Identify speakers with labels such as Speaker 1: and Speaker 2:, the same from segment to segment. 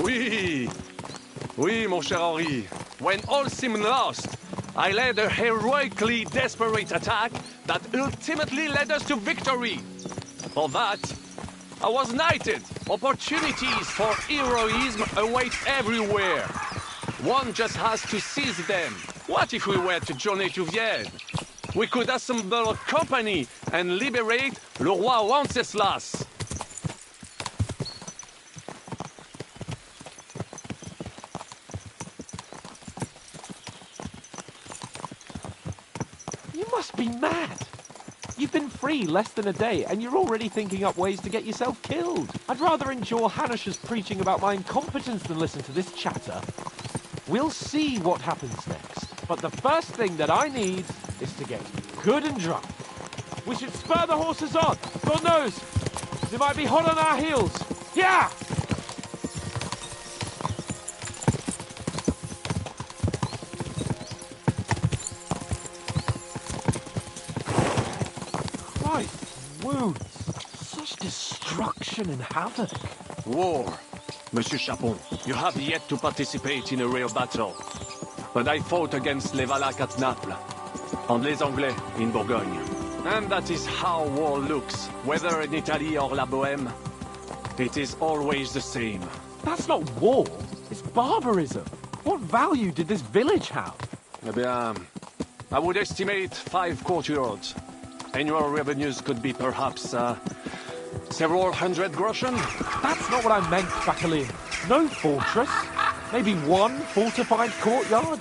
Speaker 1: Oui. Oui, mon cher Henri. When all seemed lost, I led a heroically desperate attack that ultimately led us to victory. For that, I was knighted. Opportunities for heroism await everywhere. One just has to seize them. What if we were to journey to Vienne? We could assemble a company and liberate le roi Wenceslas.
Speaker 2: You must be mad. You've been free less than a day, and you're already thinking up ways to get yourself killed. I'd rather endure Hanish's preaching about my incompetence than listen to this chatter. We'll see what happens next. But the first thing that I need is to get good and drunk. We should spur the horses on. God knows, they might be hot on our heels. Yeah! Christ, wounds. Such destruction and havoc.
Speaker 1: War. Monsieur Chapon, you have yet to participate in a real battle. But I fought against les Valaques at Naples, and les Anglais in Bourgogne. And that is how war looks, whether in Italy or La Bohème. It is always the same.
Speaker 2: That's not war, it's barbarism. What value did this village have?
Speaker 1: Eh bien, I would estimate 5 courtyards. Annual revenues could be perhaps, several hundred groschen?
Speaker 2: That's not what I meant, Baccalaureate. No fortress. Maybe one fortified courtyard?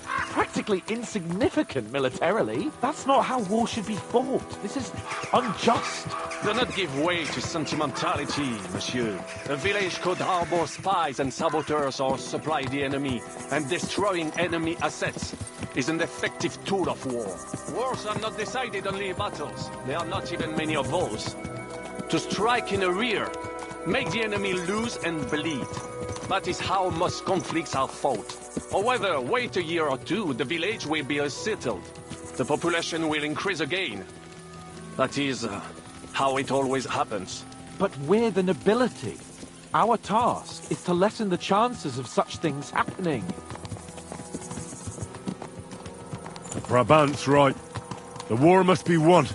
Speaker 2: Practically insignificant militarily. That's not how war should be fought. This is unjust.
Speaker 1: Do not give way to sentimentality, monsieur. A village could harbor spies and saboteurs or supply the enemy, and destroying enemy assets is an effective tool of war. Wars are not decided only in battles. There are not even many of those. To strike in the rear, make the enemy lose and bleed. That is how most conflicts are fought. However, wait a year or two, the village will be settled. The population will increase again. That is how it always happens.
Speaker 2: But we're the nobility. Our task is to lessen the chances of such things happening.
Speaker 3: Brabant's right. The war must be won.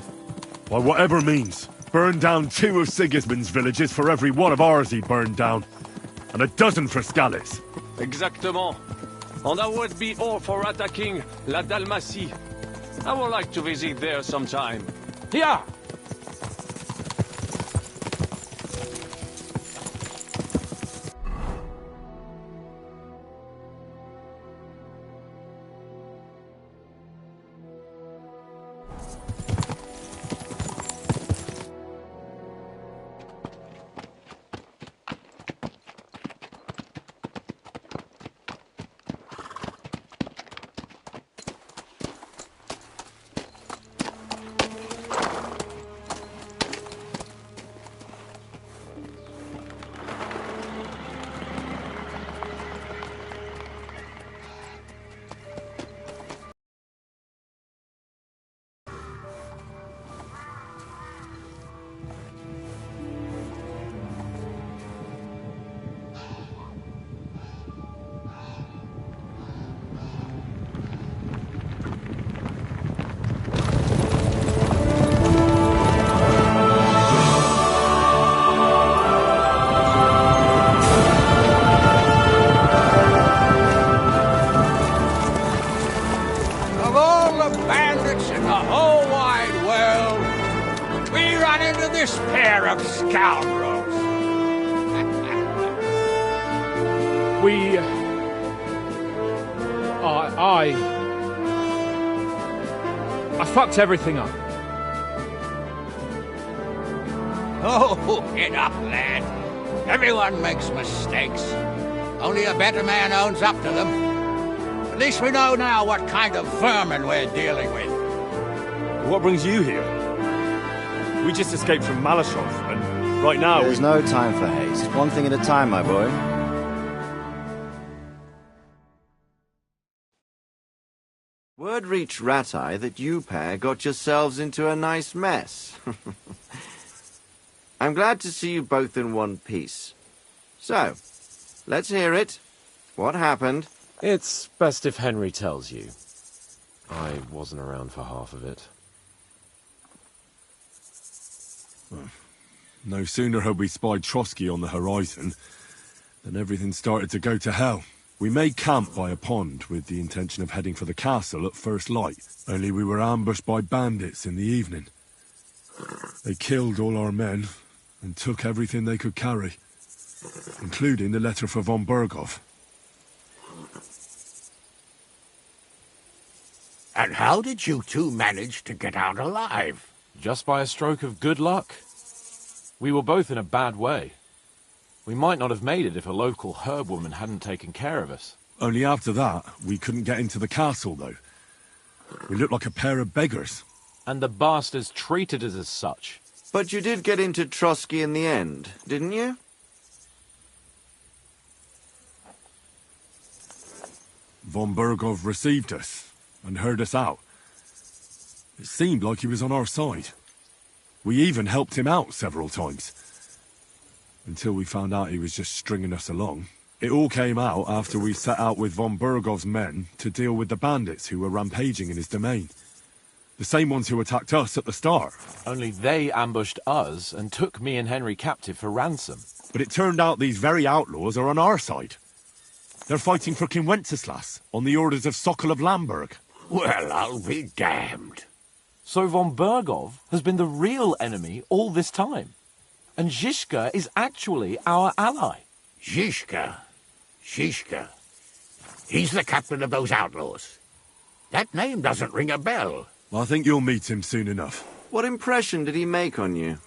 Speaker 3: By whatever means. Burn down 2 of Sigismund's villages for every one of ours he burned down. And a dozen for Scalise.
Speaker 1: Exactement. And that would be all for attacking La Dalmatie. I would like to visit there sometime.
Speaker 2: Yeah!
Speaker 4: this pair of scoundrels.
Speaker 2: I fucked everything up.
Speaker 4: Oh, get up, lad. Everyone makes mistakes. Only a better man owns up to them. At least we know now what kind of vermin we're dealing with.
Speaker 3: What brings you here? We just escaped from Malashov, and right now
Speaker 5: There's no time for haste. One thing at a time, my boy. Word reached Ratai that you pair got yourselves into a nice mess. I'm glad to see you both in one piece. So, Let's hear it. What happened?
Speaker 2: It's best if Henry tells you. I wasn't around for half of it.
Speaker 3: No sooner had we spied Trotsky on the horizon than everything started to go to hell. We made camp by a pond with the intention of heading for the castle at first light, only we were ambushed by bandits in the evening. They killed all our men and took everything they could carry, including the letter for von Berghoff.
Speaker 4: And how did you two manage to get out alive?
Speaker 2: Just by a stroke of good luck. We were both in a bad way. We might not have made it if a local herb woman hadn't taken care of us.
Speaker 3: Only after that, we couldn't get into the castle, though. We looked like a pair of beggars.
Speaker 2: And the bastards treated us as such.
Speaker 5: But you did get into Trotsky in the end, didn't you?
Speaker 3: Von Berghoff received us and heard us out. It seemed like he was on our side. We even helped him out several times. Until we found out he was just stringing us along. It all came out after we set out with von Berghoff's men to deal with the bandits who were rampaging in his domain. The same ones who attacked us at the start.
Speaker 2: Only they ambushed us and took me and Henry captive for ransom.
Speaker 3: But it turned out these very outlaws are on our side. They're fighting for King Wenceslas on the orders of Sokol of Lamberg.
Speaker 4: Well, I'll be damned.
Speaker 2: So von Berghoff has been the real enemy all this time. And Zizka is actually our ally.
Speaker 4: Zizka. He's the captain of those outlaws. That name doesn't ring a bell.
Speaker 3: I think you'll meet him soon enough.
Speaker 5: What impression did he make on you?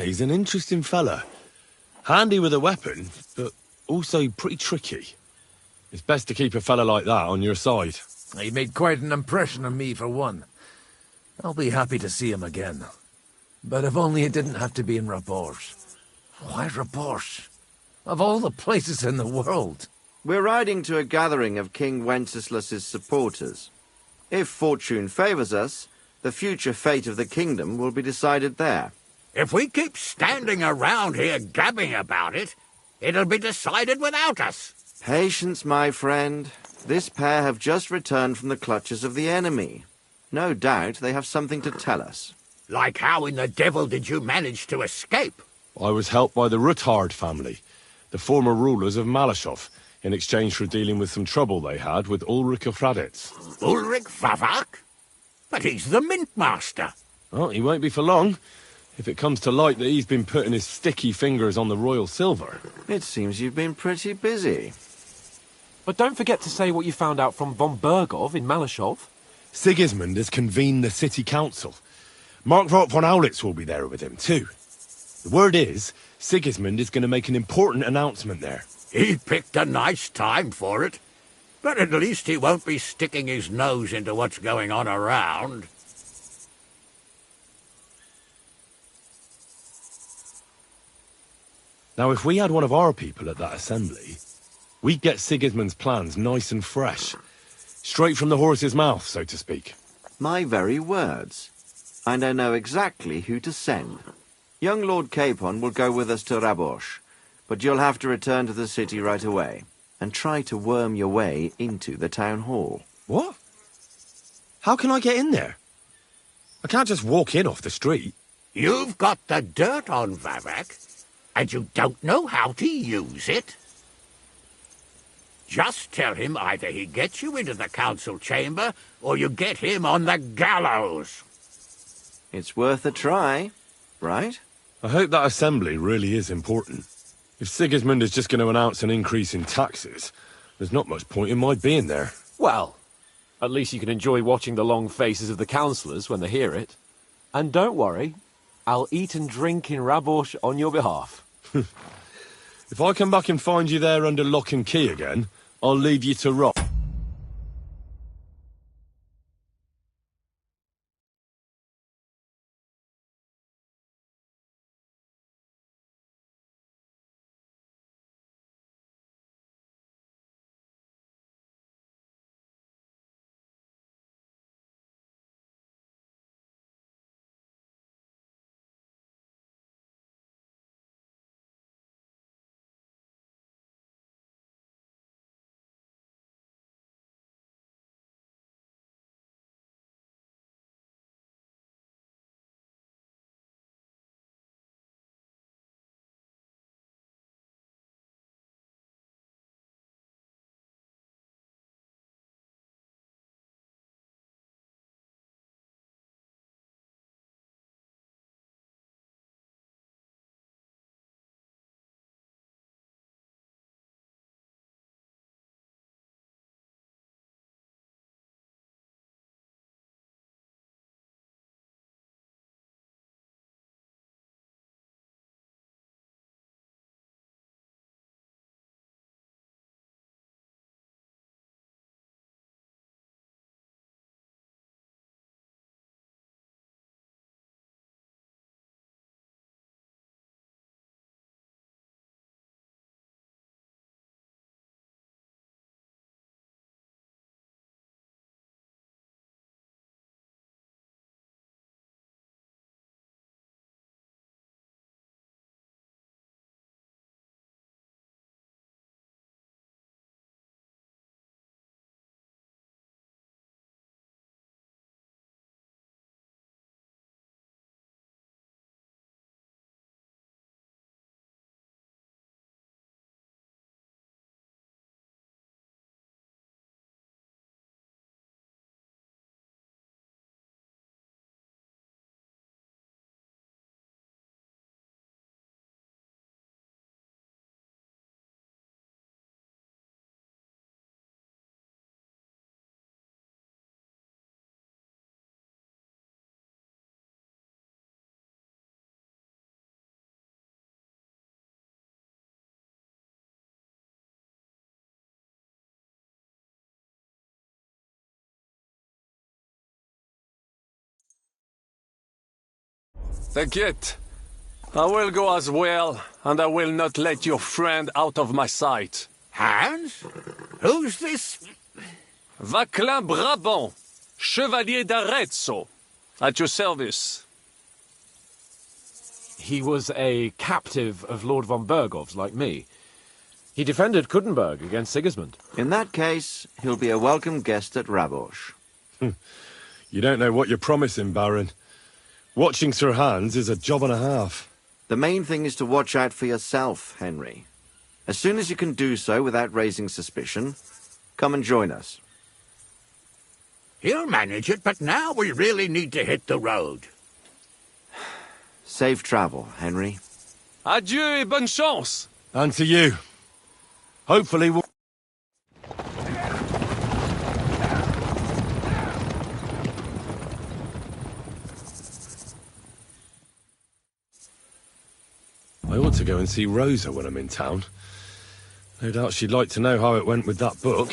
Speaker 6: He's an interesting fella. Handy with a weapon, but also pretty tricky. It's best to keep a fella like that on your side.
Speaker 7: He made quite an impression on me, for one. I'll be happy to see him again. But if only it didn't have to be in Rapport. Why Rapport? Of all the places in the world.
Speaker 5: We're riding to a gathering of King Wenceslas's supporters. If fortune favors us, the future fate of the kingdom will be decided there.
Speaker 4: If we keep standing around here gabbing about it, it'll be decided without us.
Speaker 5: Patience, my friend. This pair have just returned from the clutches of the enemy. No doubt they have something to tell us.
Speaker 4: Like how in the devil did you manage to escape?
Speaker 6: I was helped by the Ruthard family, the former rulers of Malashov, in exchange for dealing with some trouble they had with Ulrich of Raditz.
Speaker 4: Ulrich Favak? But he's the mint master.
Speaker 6: Well, he won't be for long, if it comes to light that he's been putting his sticky fingers on the royal silver.
Speaker 5: It seems you've been pretty busy.
Speaker 2: But don't forget to say what you found out from von Bergov in Malashov.
Speaker 6: Sigismund has convened the city council. Markvart von Aulitz will be there with him, too. The word is, Sigismund is going to make an important announcement there.
Speaker 4: He picked a nice time for it. But at least he won't be sticking his nose into what's going on around.
Speaker 6: Now, if we had one of our people at that assembly, we'd get Sigismund's plans nice and fresh. Straight from the horse's mouth, so to speak.
Speaker 5: My very words. And I know exactly who to send. Young Lord Capon will go with us to Rabosh, but you'll have to return to the city right away, and try to worm your way into the town hall.
Speaker 6: What? How can I get in there? I can't just walk in off the street.
Speaker 4: You've got the dirt on Vavak, and you don't know how to use it? Just tell him either he gets you into the council chamber, or you get him on the gallows.
Speaker 5: It's worth a try, right?
Speaker 6: I hope that assembly really is important. If Sigismund is just going to announce an increase in taxes, there's not much point in my being there.
Speaker 2: Well, at least you can enjoy watching the long faces of the councillors when they hear it. And don't worry, I'll eat and drink in Rabosh on your behalf.
Speaker 6: If I come back and find you there under lock and key again, I'll leave you to rot.
Speaker 1: T'inquiète. I will go as well, and I will not let your friend out of my sight.
Speaker 4: Hans? Who's this?
Speaker 1: Vaclin Brabant, Chevalier d'Arezzo, at your service.
Speaker 2: He was a captive of Lord von Bergov's, like me. He defended Kuttenberg against Sigismund.
Speaker 5: In that case, he'll be a welcome guest at Rabosh.
Speaker 3: You don't know what you're promising, Baron. Watching Sir Hans is a job and a half.
Speaker 5: The main thing is to watch out for yourself, Henry. As soon as you can do so without raising suspicion, come and join us.
Speaker 4: He'll manage it, but now we really need to hit the road.
Speaker 5: Safe travel, Henry.
Speaker 1: Adieu et bonne chance!
Speaker 3: And to you. Hopefully we'll... I ought to go and see Rosa when I'm in town. No doubt she'd like to know how it went with that book.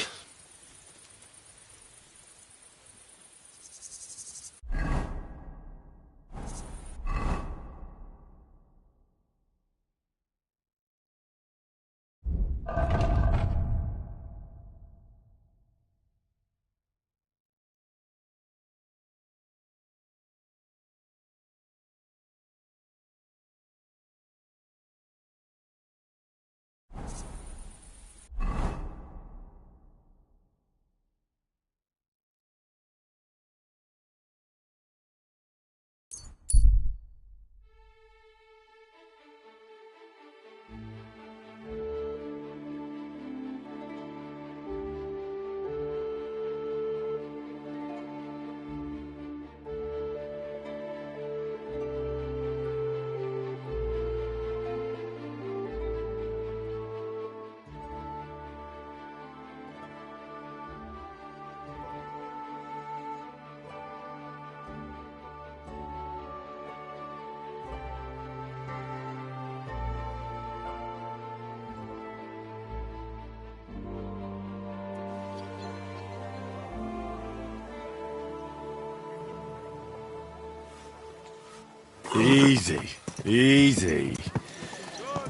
Speaker 3: Easy, easy.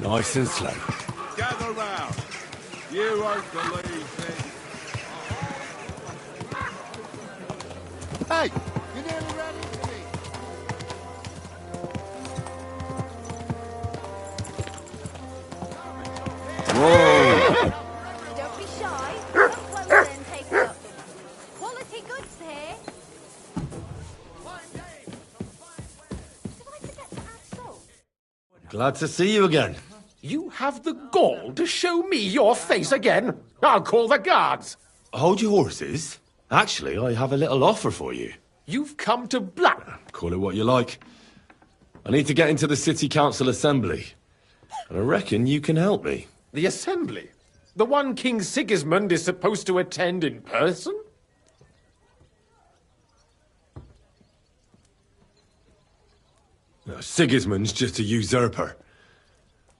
Speaker 3: Nice and slow.
Speaker 8: Gather round. You won't believe this. Hey, you nearly ran into me.
Speaker 5: Whoa!
Speaker 9: Don't be shy. Come closer and take a look. Quality goods here. Did I forget to add salt?
Speaker 3: Glad to see you again.
Speaker 10: You have the gall to show me your face again? I'll call the guards.
Speaker 3: Hold your horses. Actually, I have a little offer for you.
Speaker 10: You've come to black.
Speaker 3: Call it what you like. I need to get into the City Council Assembly. And I reckon you can help me.
Speaker 10: The assembly? The one King Sigismund is supposed to attend in person?
Speaker 3: No, Sigismund's just a usurper.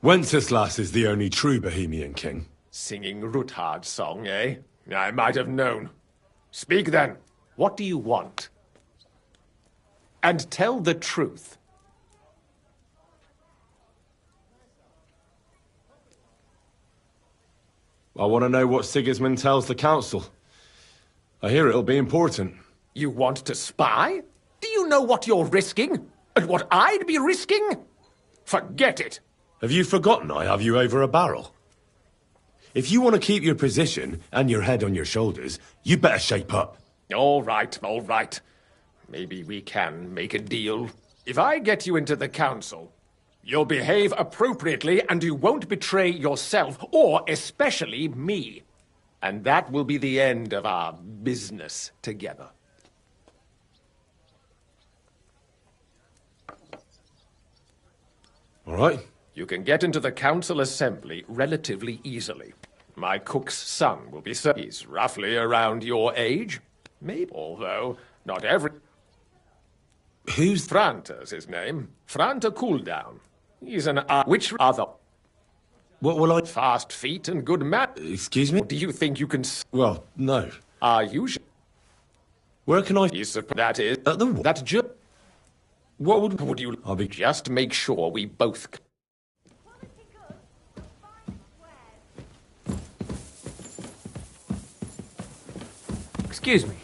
Speaker 3: Wenceslas is the only true Bohemian king.
Speaker 10: Singing Ruthard's song, eh? I might have known. Speak then. What do you want? And tell the truth.
Speaker 3: I want to know what Sigismund tells the council. I hear it'll be important.
Speaker 10: You want to spy? Do you know what you're risking? And what I'd be risking? Forget it.
Speaker 3: Have you forgotten I have you over a barrel? If you want to keep your position and your head on your shoulders, you better shape up.
Speaker 10: All right, all right. Maybe we can make a deal. If I get you into the council, you'll behave appropriately and you won't betray yourself, or especially me. And that will be the end of our business together.
Speaker 3: All right.
Speaker 10: You can get into the council assembly relatively easily. My cook's son will be he's roughly around your age. Maybe, although not every...
Speaker 3: Who's...
Speaker 10: Franta's his name. Franta Cooldown. He's an... which other...
Speaker 3: What will I...
Speaker 10: Fast feet and good
Speaker 3: Excuse me?
Speaker 10: Do you think you can...
Speaker 3: Well, no.
Speaker 10: Are you...
Speaker 3: Where can I...
Speaker 10: That is...
Speaker 3: At the...
Speaker 10: That
Speaker 3: What would...
Speaker 10: Would you...
Speaker 3: I'll be...
Speaker 10: Just make sure we both...
Speaker 2: Excuse me.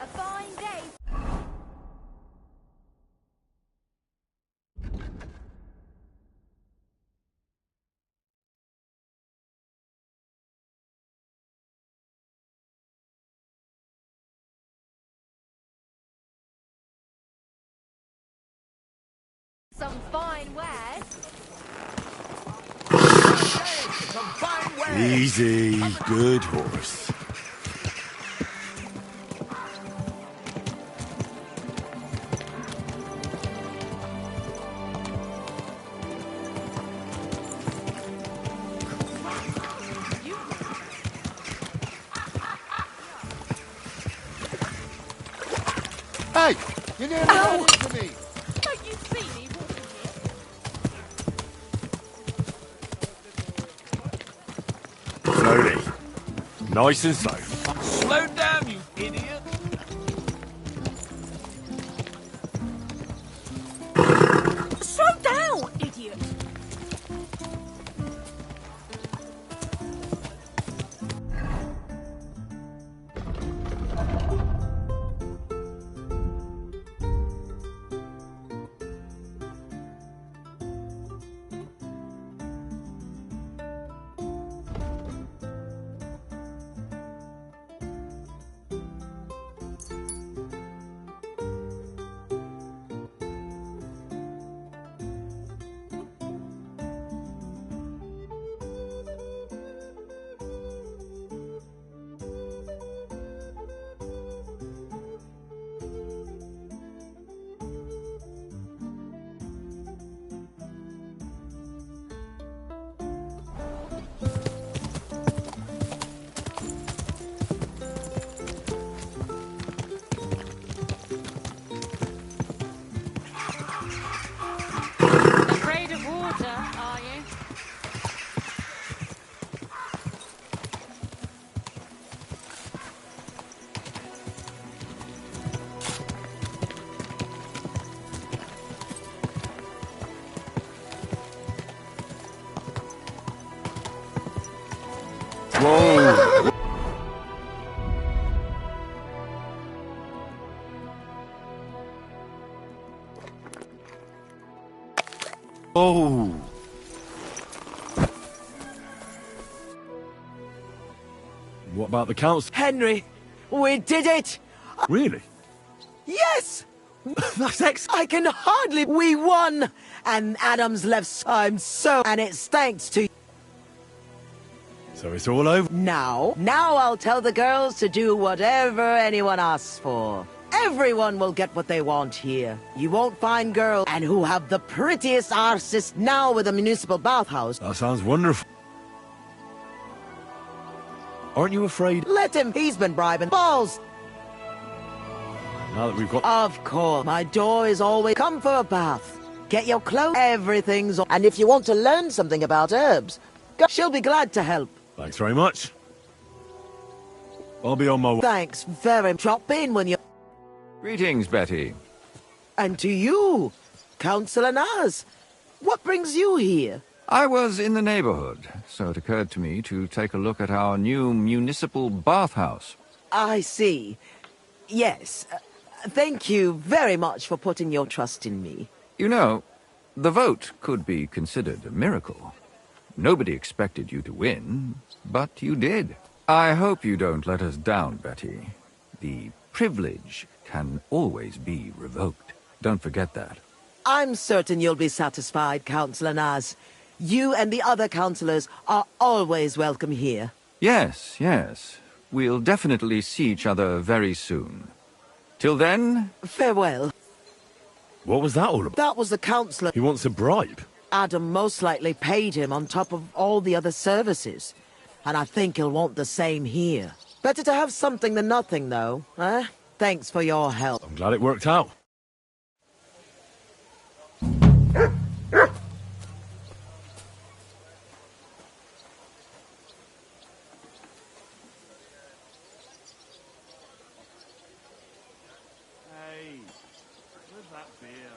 Speaker 9: A fine day. fine wares.
Speaker 3: Easy, good horse.
Speaker 8: Hey! You nearly ran into me!
Speaker 9: Don't you see me walking here?
Speaker 3: Slowly. Nice and slow.
Speaker 2: Slow down, you idiot!
Speaker 9: Slow down, idiot! Afraid of water, are you?
Speaker 3: Whoa! Oh! What about the council?
Speaker 11: Henry, we did it!
Speaker 3: Really?
Speaker 11: Yes! That's I can hardly... We won! And Adam's left... I'm so... And it's thanks to...
Speaker 3: So it's all over?
Speaker 11: Now I'll tell the girls to do whatever anyone asks for. Everyone will get what they want here. You won't find girls and who have the prettiest arses now with a municipal bathhouse.
Speaker 3: That sounds wonderful. Aren't you afraid?
Speaker 11: Let him. He's been bribing balls.
Speaker 3: Now that we've got...
Speaker 11: Of course. My door is always... Come for a bath. Get your clothes. Everything's... And if you want to learn something about herbs, she'll be glad to help.
Speaker 3: Thanks very much. I'll be on my way.
Speaker 11: Thanks very much. Drop in when you...
Speaker 12: Greetings, Betty.
Speaker 11: And to you, Councillor Naz. What brings you here?
Speaker 12: I was in the neighborhood, so it occurred to me to take a look at our new municipal bathhouse.
Speaker 11: I see. Yes. Thank you very much for putting your trust in me.
Speaker 12: You know, the vote could be considered a miracle. Nobody expected you to win, but you did. I hope you don't let us down, Betty. The privilege can always be revoked. Don't forget that.
Speaker 11: I'm certain you'll be satisfied, Councillor Naz. You and the other councillors are always welcome here.
Speaker 12: Yes, yes. We'll definitely see each other very soon. Till then...
Speaker 11: Farewell.
Speaker 3: What was that all about?
Speaker 11: That was the councillor.
Speaker 3: He wants a bribe.
Speaker 11: Adam most likely paid him on top of all the other services. And I think he'll want the same here. Better to have something than nothing, though, eh? Thanks for your help.
Speaker 3: I'm glad it worked out.
Speaker 8: Hey, where's that beer?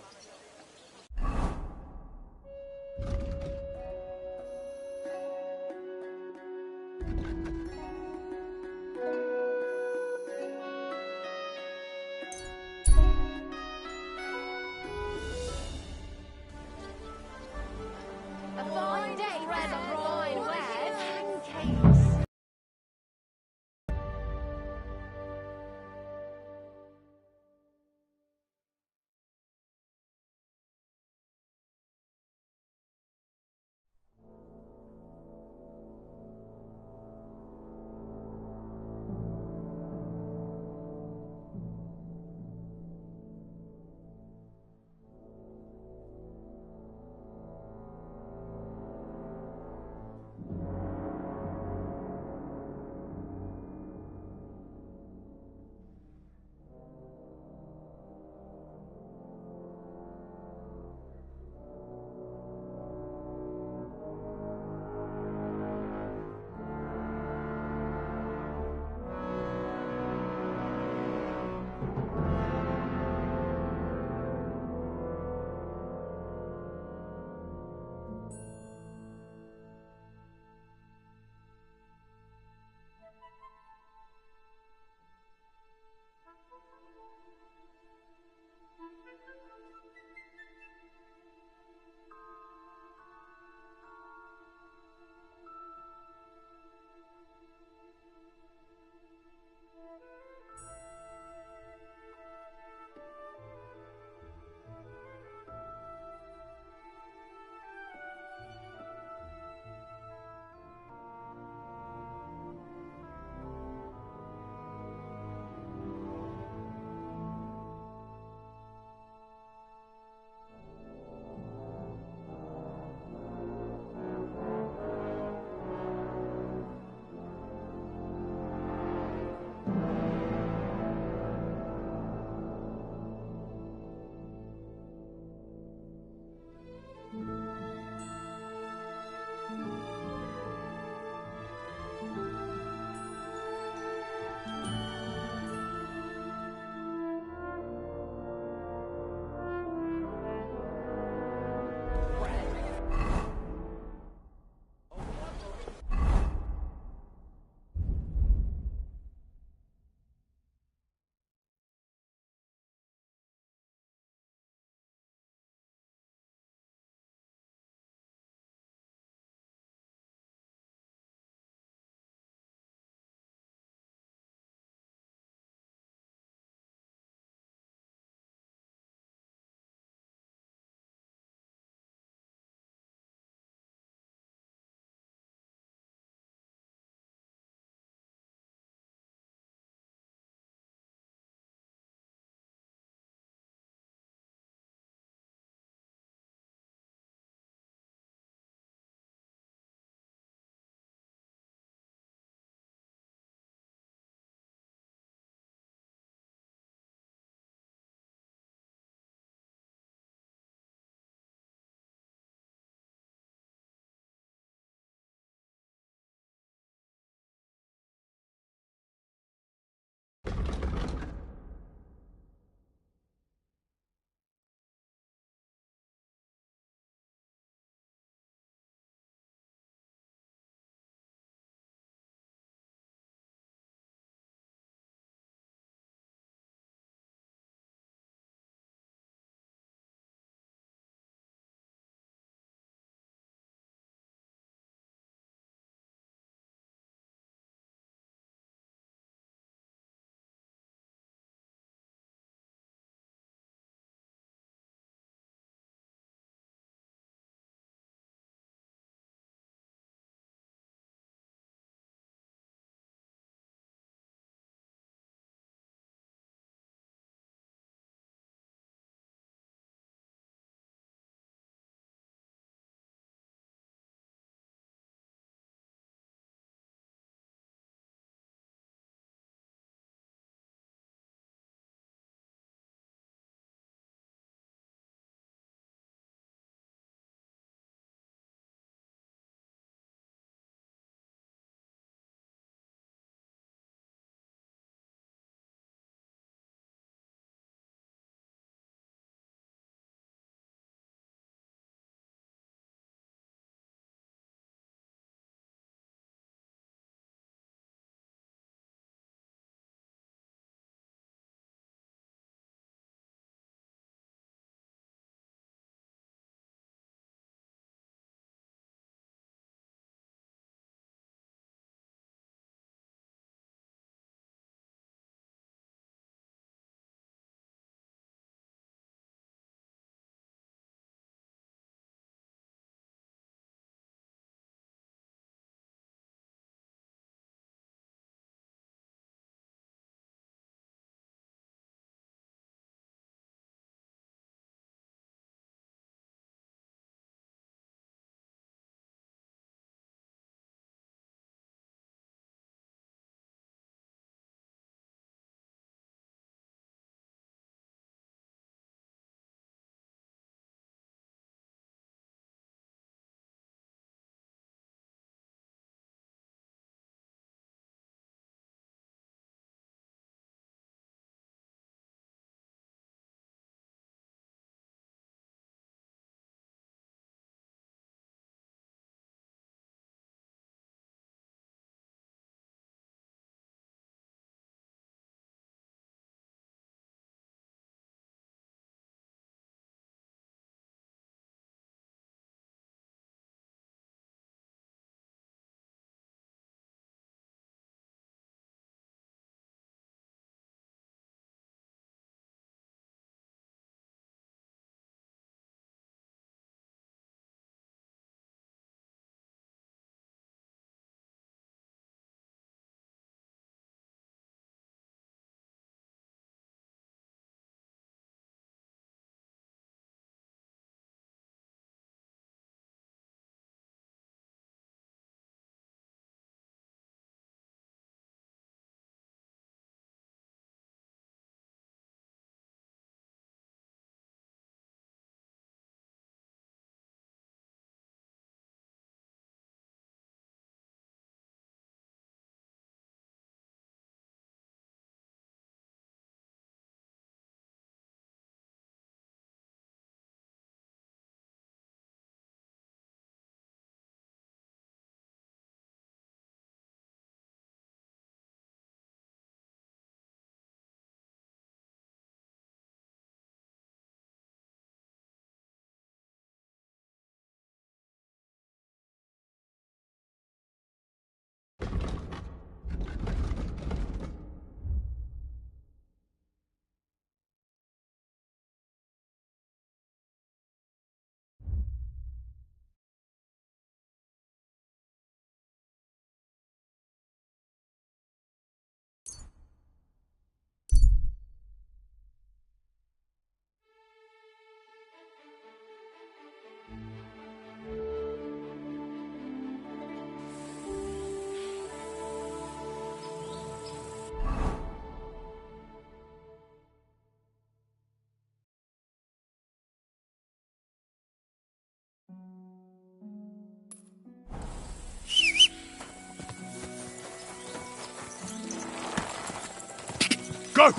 Speaker 3: Go!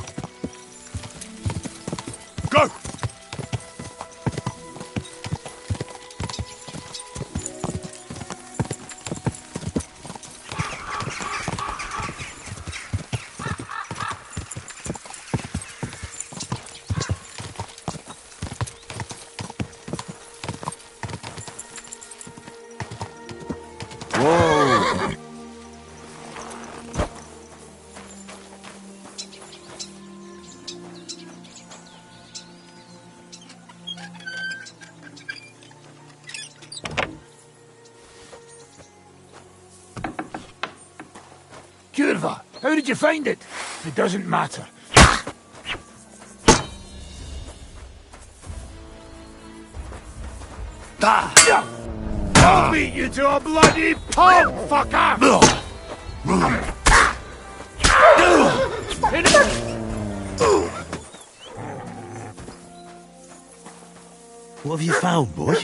Speaker 3: Go!
Speaker 5: Whoa!
Speaker 13: Curva, how did you find it? It doesn't matter. I'll beat you to a bloody pulp, fucker!
Speaker 14: What have you found, boy?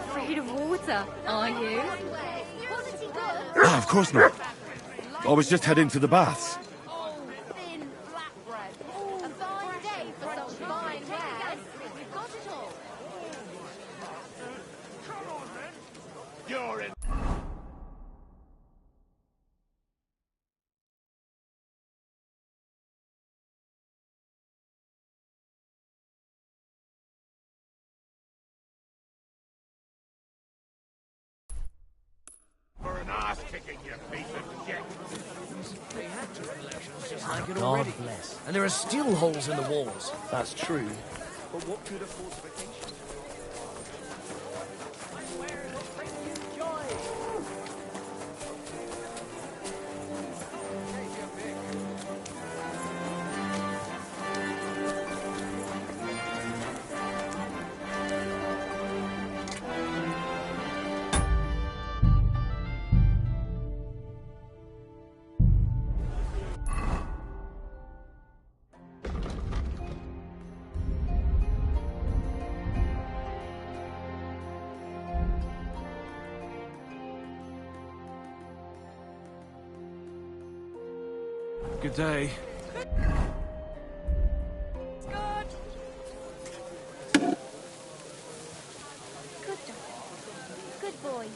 Speaker 9: Afraid of water, are you?
Speaker 3: Ah, of course not. I was just heading to the baths.
Speaker 9: Thin black bread. A fine day for some fine wares. We've got it all.
Speaker 13: You're in. For an ass kicking, you piece of shit.
Speaker 15: They had to elections just like it already. God bless. And there are still holes in the walls.
Speaker 2: That's true. But what could a fortification...
Speaker 3: Good day.
Speaker 9: Good dog. Good boy.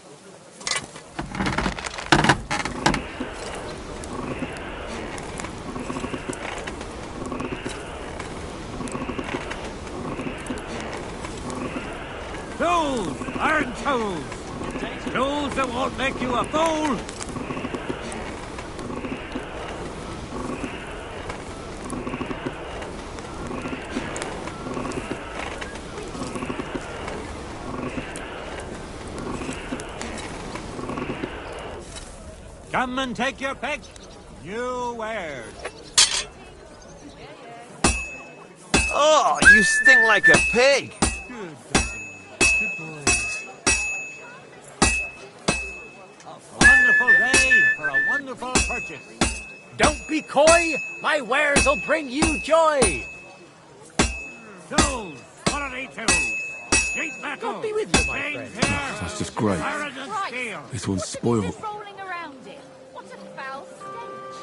Speaker 13: Tools! Iron tools! Tools that won't make you a fool! Come and take your pick. New wares.
Speaker 5: Oh, you stink like a pig.
Speaker 13: A wonderful day for a wonderful purchase.
Speaker 15: Don't be coy. My wares will bring you joy.
Speaker 13: Tools, quality tools. Sheet metal.
Speaker 15: God be with you, my friend.
Speaker 3: That's just great.
Speaker 13: Iron and steel.
Speaker 3: This one's spoiled.
Speaker 9: Just rolling around it. What a foul stench.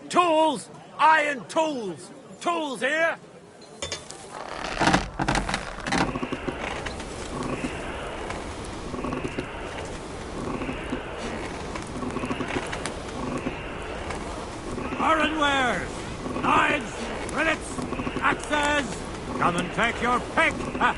Speaker 13: Tools! Iron tools! Tools here! Iron wares! Knives! Rillets! Axes! Come and take your pick! Ha.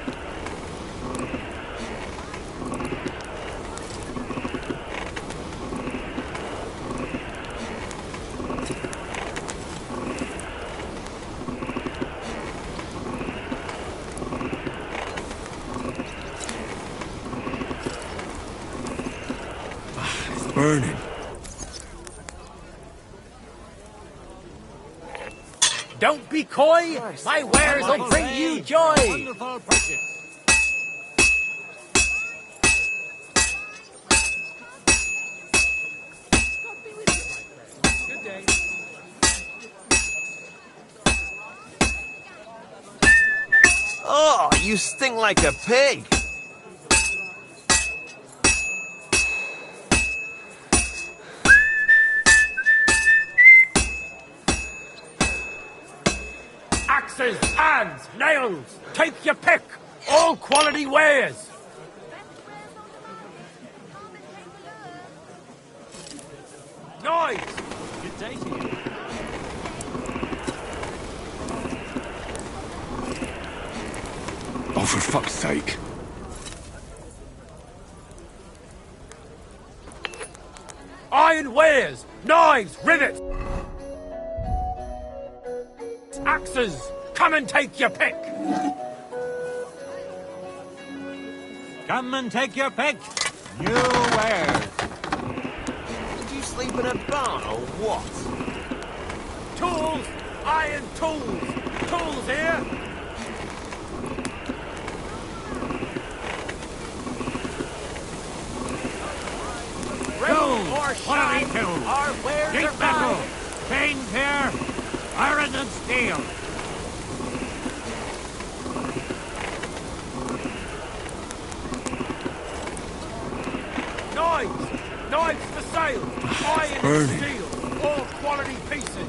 Speaker 3: It's burning.
Speaker 15: Don't be coy. My wares will bring you joy.
Speaker 13: Wonderful purchase.
Speaker 15: Good day.
Speaker 5: Oh, you stink like a pig.
Speaker 13: Axes, hands, nails. Take your pick. All quality wares. Knives.
Speaker 2: Good day to you.
Speaker 3: Oh, for fuck's sake.
Speaker 13: Iron wares. Knives, rivets. Axes. Come and take your pick. Come and take your pick. New wares.
Speaker 5: Did you sleep in a barn or what?
Speaker 13: Tools. Iron tools. Tools here. Rebel or killed.
Speaker 15: Our wares
Speaker 13: Deep
Speaker 15: are
Speaker 13: metal.
Speaker 15: fine.
Speaker 13: Chains here. Iron and steel.
Speaker 15: Knives! Knives for sale! Iron
Speaker 3: burning.
Speaker 15: and steel! All quality pieces!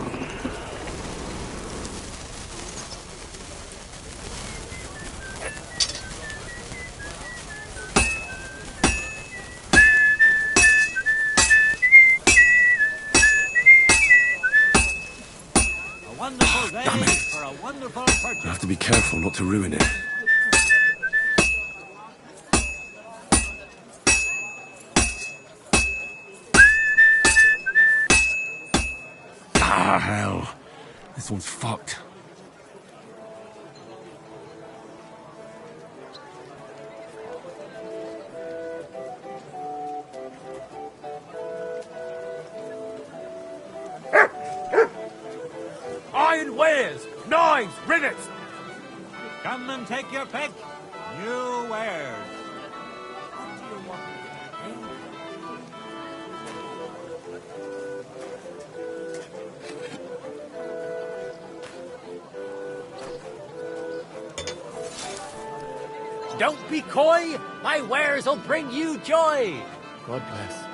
Speaker 13: A wonderful day for a wonderful purchase.
Speaker 3: I have to be careful not to ruin it. Ah, hell. This one's fucked.
Speaker 15: Iron wares! Knives! Rivets!
Speaker 13: Come and take your pick. New wares.
Speaker 15: Don't be coy! My wares will bring you joy!
Speaker 2: God bless.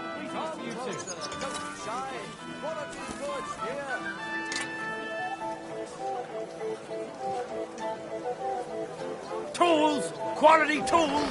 Speaker 15: Tools! Quality tools!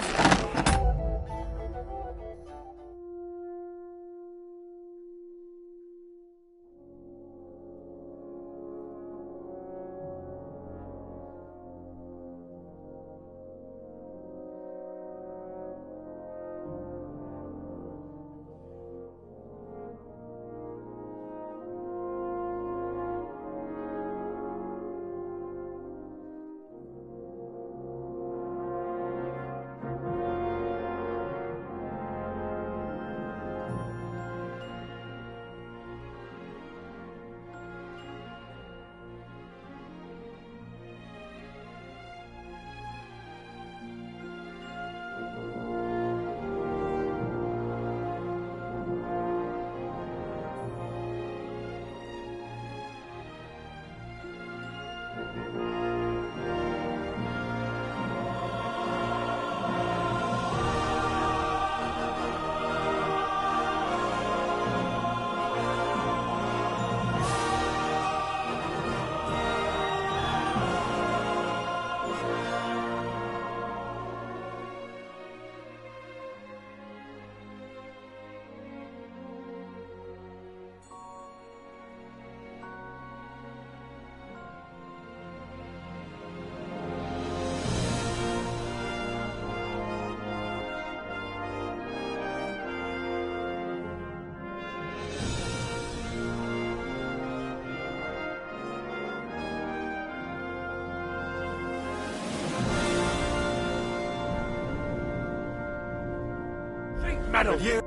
Speaker 15: Metal here!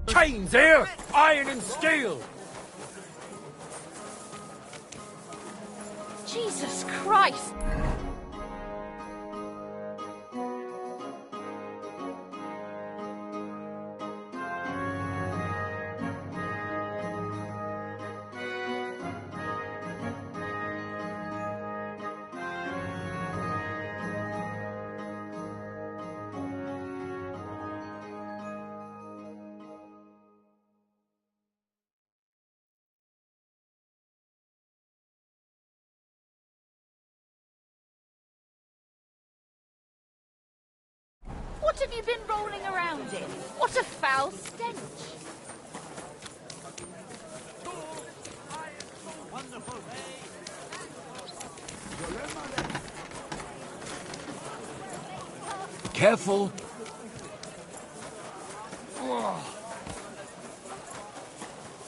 Speaker 15: Chains here! Iron and steel!
Speaker 9: Jesus Christ! What have you been rolling around in? What a foul stench!
Speaker 13: Wonderful day.
Speaker 15: Careful!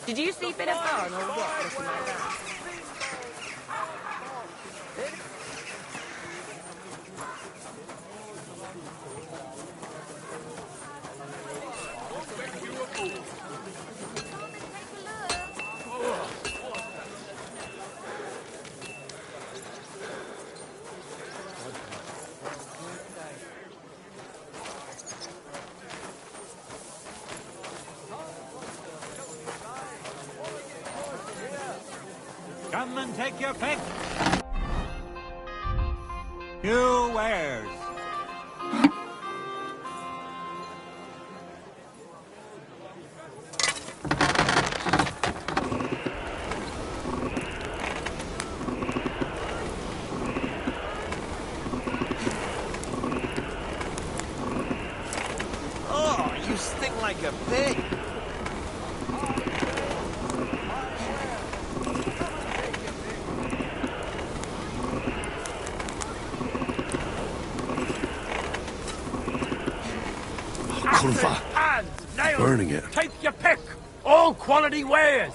Speaker 9: Did you see a bit of fun or what? Looking like that?
Speaker 13: Come and take your pick. New wares.
Speaker 15: Oh, you stink like a pig.
Speaker 3: Curva.
Speaker 13: Hands, nails.
Speaker 3: Burning it.
Speaker 13: Take your pick. All quality wares.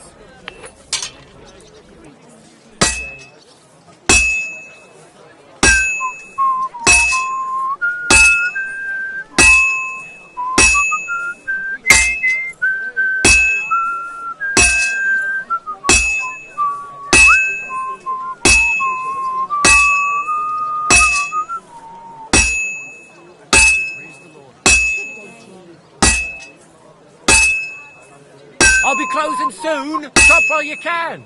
Speaker 2: I'll be closing soon. Shop while you can.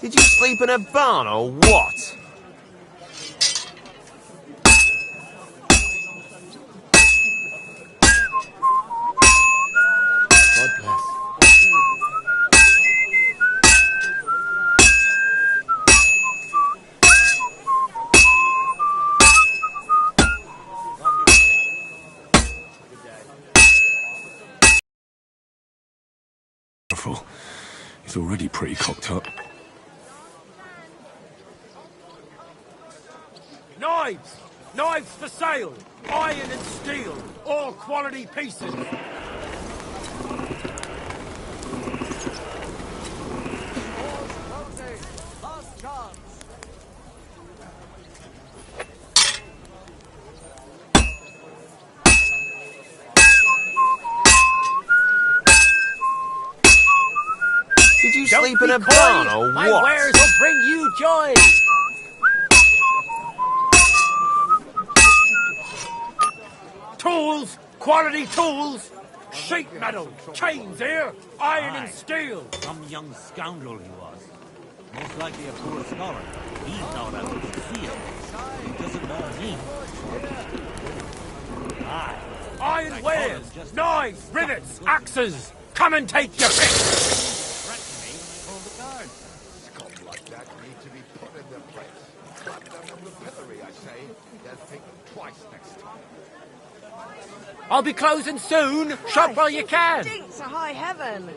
Speaker 15: Did you sleep in a barn or what? God bless.
Speaker 3: Careful. He's already pretty cocked up.
Speaker 13: Knives! Knives for sale! Iron and steel! All quality pieces!
Speaker 15: Did you sleep in a barn or
Speaker 2: My
Speaker 15: what?
Speaker 2: wares will bring you joy.
Speaker 13: Tools! Quality tools! Sheet metal! Chains here! Iron and steel!
Speaker 14: Some young scoundrel he was. Most likely a poor scholar. He thought I would succeed. He doesn't know me. Aye.
Speaker 13: Iron wares! Knives! Rivets! Axes! Come and take your pick!
Speaker 8: Scum like that need to be put in their place. Clap them from the pillory, I say. They'll think twice next time.
Speaker 2: I'll be closing soon. Shop while you can.
Speaker 11: Stinks to high heaven.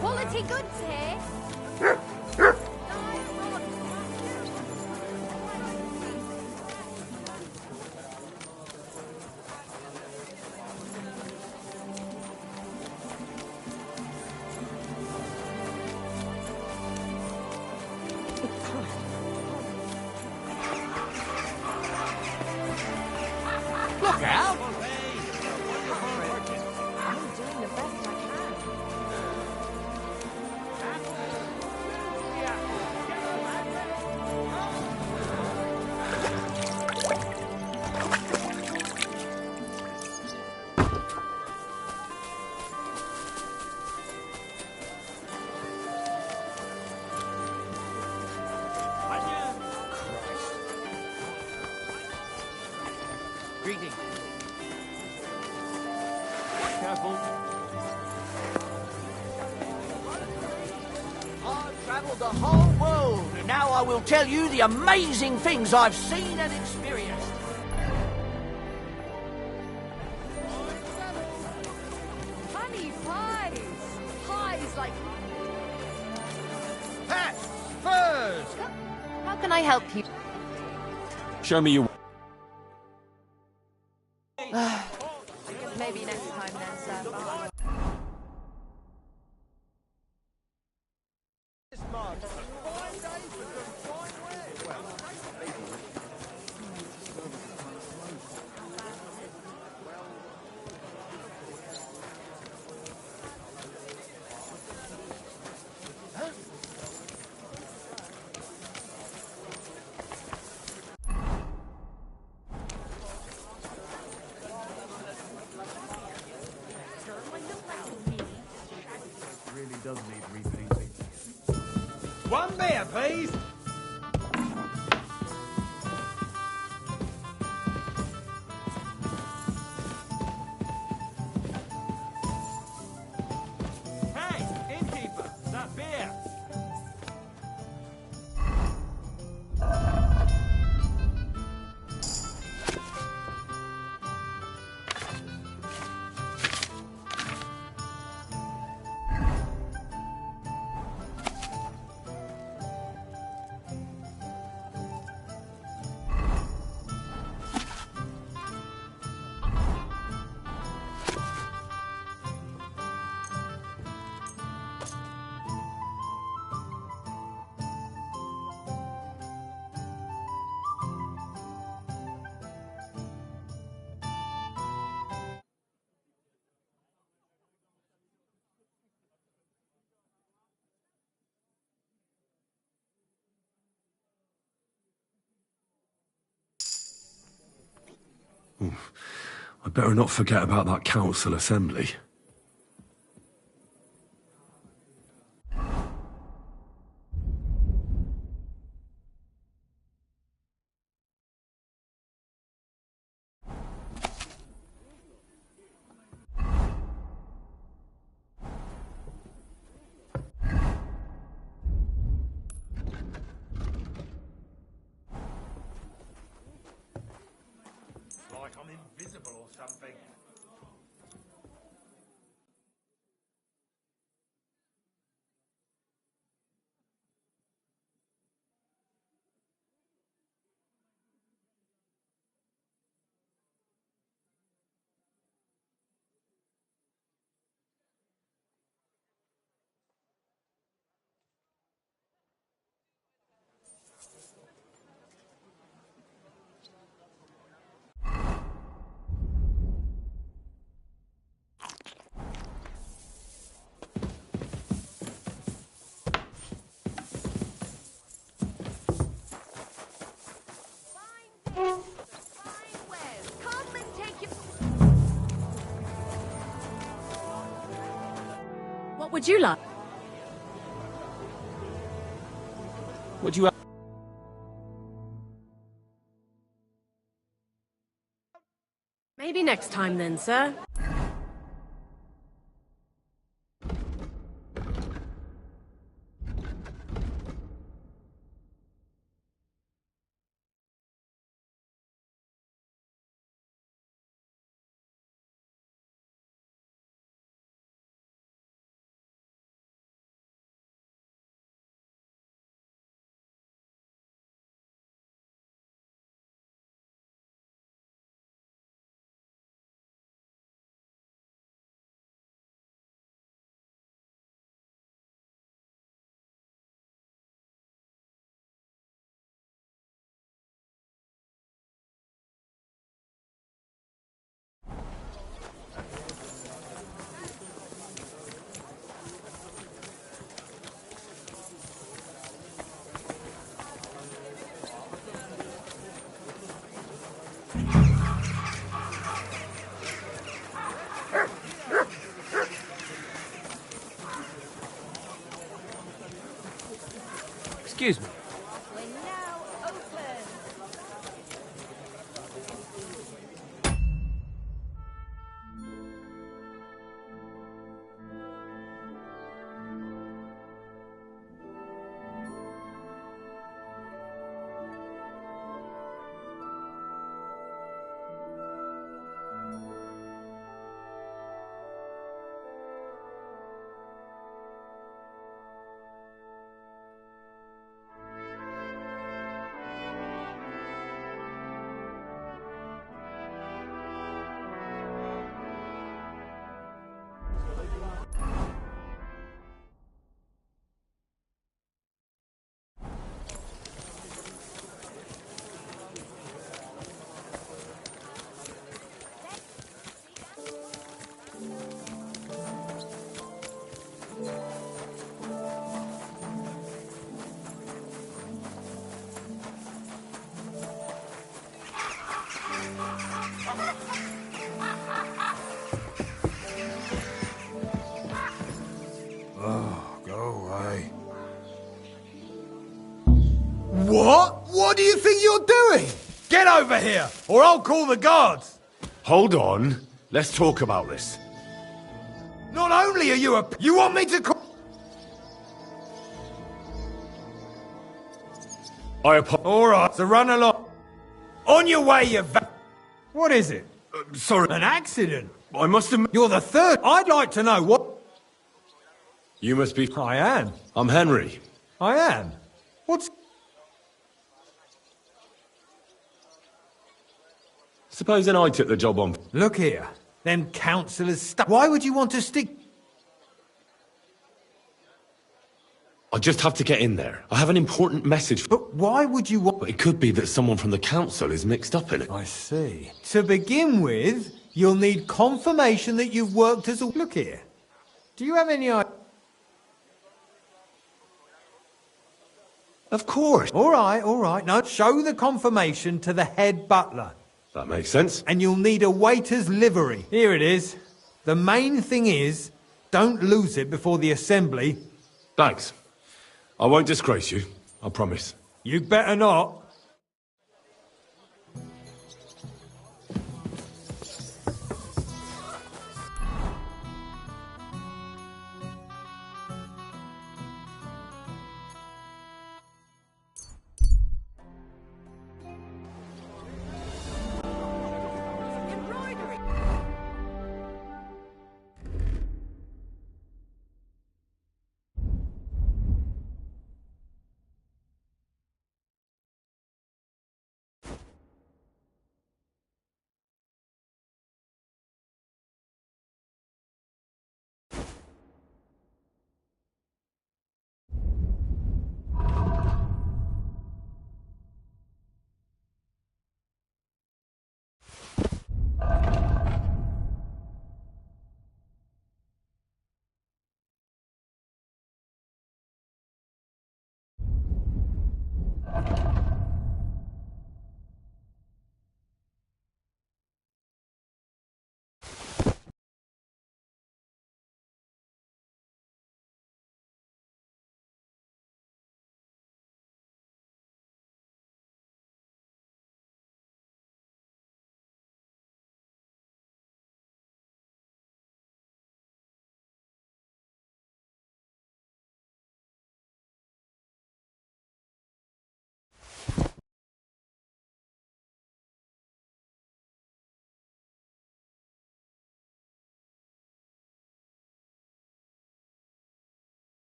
Speaker 9: Quality goods here.
Speaker 2: Look out.
Speaker 9: I'm doing the best I can.
Speaker 2: Greetings. Careful.
Speaker 15: I've travelled the whole world, and now I will tell you the amazing things I've seen and experienced.
Speaker 9: Honey pies! Pies like...
Speaker 15: Hats! Furs!
Speaker 9: How can I help you?
Speaker 3: Show me your...
Speaker 9: Maybe next time then, sir.
Speaker 13: Really does need repainting.
Speaker 2: One beer, please. Hey, innkeeper, that beer.
Speaker 3: I better not forget about that council assembly.
Speaker 13: Like I'm invisible or something.
Speaker 9: Come and take your... What would you like?
Speaker 3: What do you have?
Speaker 9: Maybe next time then, sir.
Speaker 2: Excuse me.
Speaker 9: We're now open.
Speaker 16: What? What do you think you're doing? Get over here, or I'll call the guards!
Speaker 6: Hold on. Let's talk about this.
Speaker 16: Not only are you a... You want me to call... Alright, so run along. On your way, you What is it?
Speaker 6: Sorry.
Speaker 16: An accident?
Speaker 6: I must have...
Speaker 16: You're the third. I'd like to know what...
Speaker 6: You must be...
Speaker 16: I am.
Speaker 6: I'm Henry.
Speaker 16: I am. What's...
Speaker 6: Supposing I took the job on...
Speaker 16: Look here. Them councillors stuck. Why would you want to stick...
Speaker 6: I just have to get in there. I have an important message.
Speaker 16: But why would you want...
Speaker 6: But it could be that someone from the council is mixed up in it.
Speaker 16: I see. To begin with, you'll need confirmation that you've worked as a... Look here. Do you have any idea...
Speaker 6: Of course.
Speaker 16: All right. Now, show the confirmation to the head butler.
Speaker 6: That makes sense.
Speaker 16: And you'll need a waiter's livery. Here it is. The main thing is, don't lose it before the assembly.
Speaker 6: Thanks. I won't disgrace you. I promise.
Speaker 16: You better not.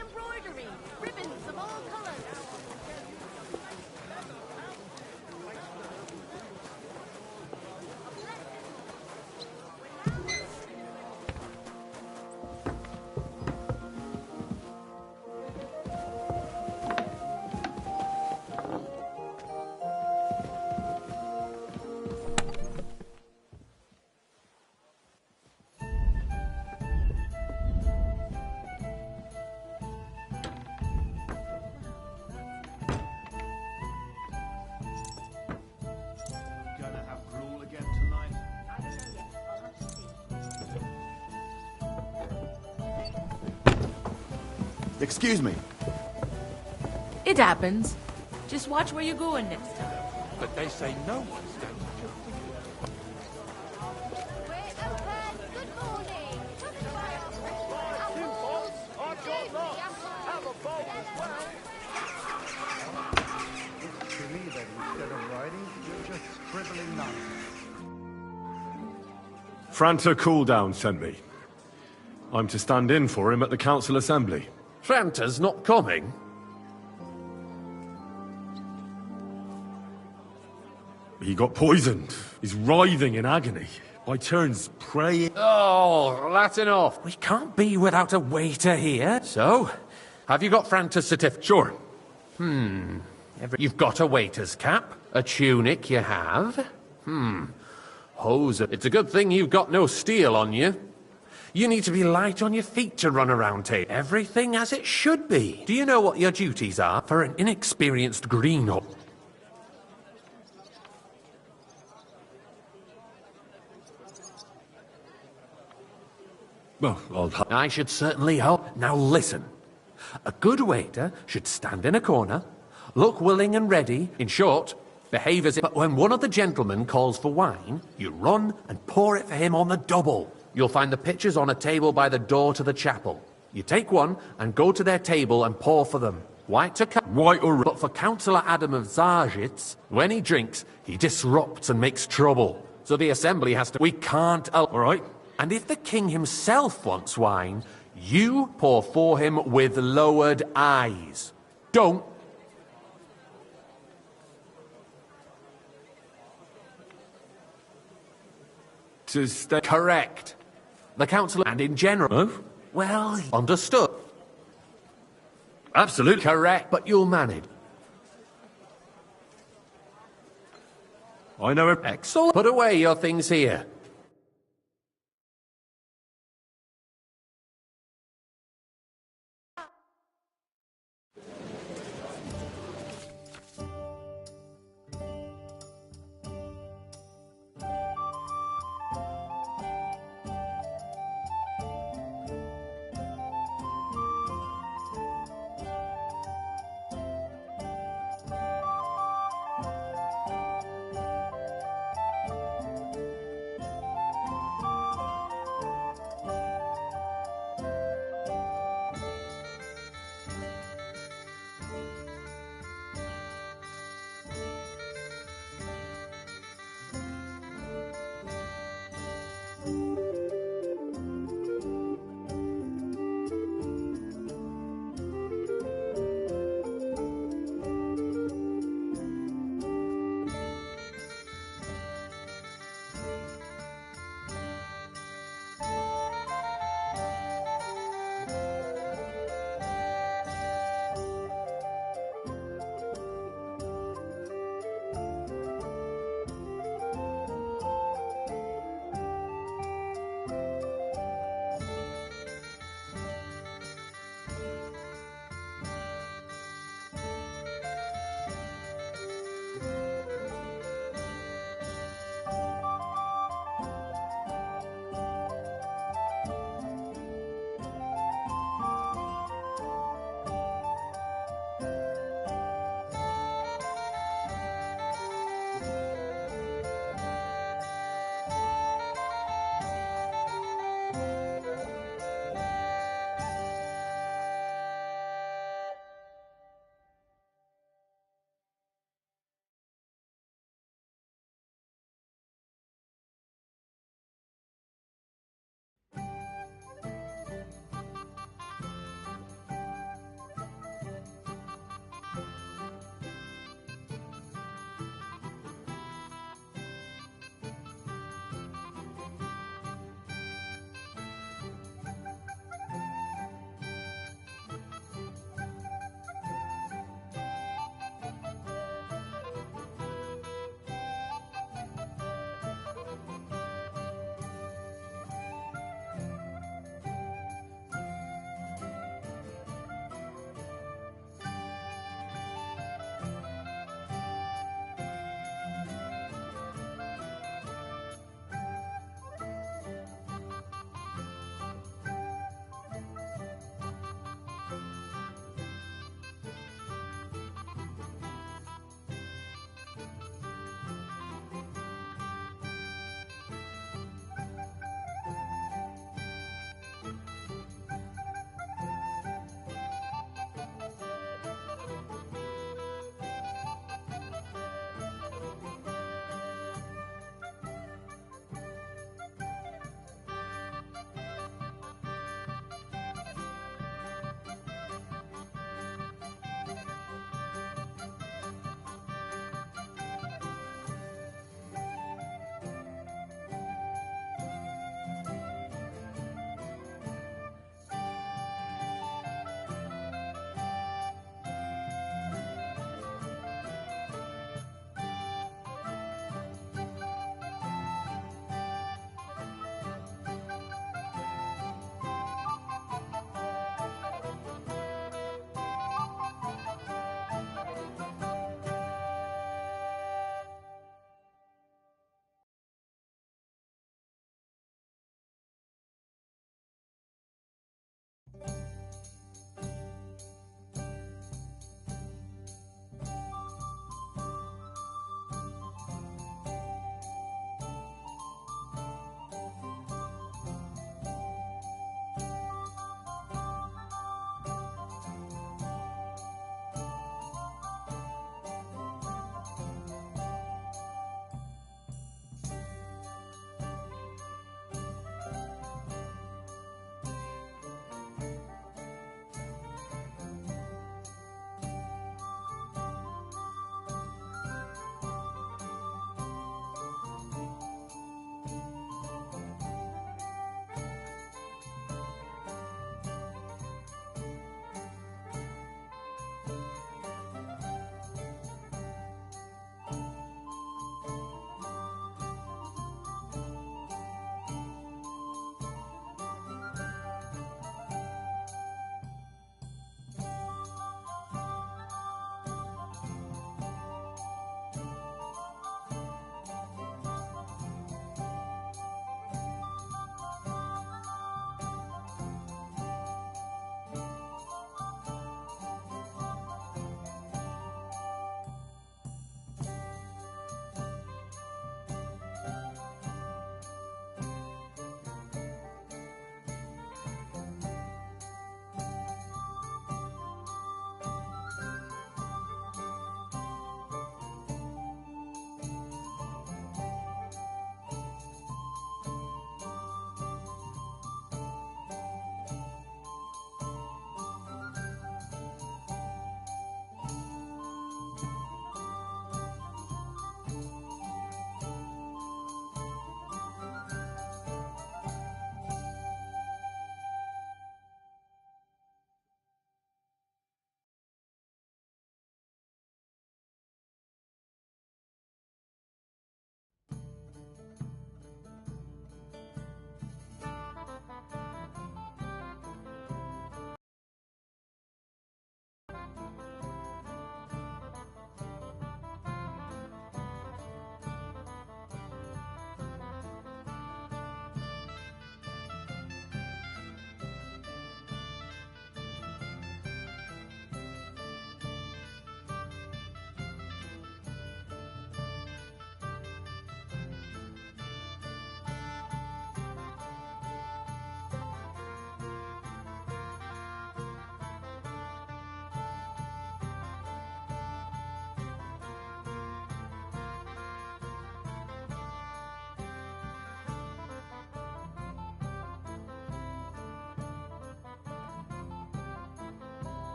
Speaker 9: Embroidery, ribbons of all colors.
Speaker 17: Excuse me.
Speaker 18: It happens. Just watch where you're going next time.
Speaker 14: But they say no one's done.
Speaker 8: To me, then, instead of writing, you're just scribbling nonsense.
Speaker 3: Franta Cooldown sent me. I'm to stand in for him at the council assembly.
Speaker 10: Franta's not coming?
Speaker 3: He got poisoned. He's writhing in agony. By turns, praying.
Speaker 10: Oh, that's enough. We can't be without a waiter here. So, have you got Franta's certificate?
Speaker 3: Sure.
Speaker 10: You've got a waiter's cap. A tunic you have. Hose. It's a good thing you've got no steel on you. You need to be light on your feet to run around here. Everything as it should be. Do you know what your duties are for an inexperienced greenhorn?
Speaker 3: Well,
Speaker 10: I should certainly help. Now listen. A good waiter should stand in a corner, look willing and ready. In short, behave as if... But when one of the gentlemen calls for wine, you run and pour it for him on the double. You'll find the pitchers on a table by the door to the chapel. You take one and go to their table and pour for them. White or red. But for Councillor Adam of Zarzhitz, when he drinks, he disrupts and makes trouble. So the assembly has to... We can't... All right? And if the king himself wants wine, you pour for him with lowered eyes. Don't.
Speaker 3: To stay...
Speaker 10: Correct. The council and in general...
Speaker 3: Oh?
Speaker 10: Well, understood.
Speaker 3: Absolutely.
Speaker 10: Correct, but you'll manage.
Speaker 3: I know it.
Speaker 10: Excellent. Put away your things here.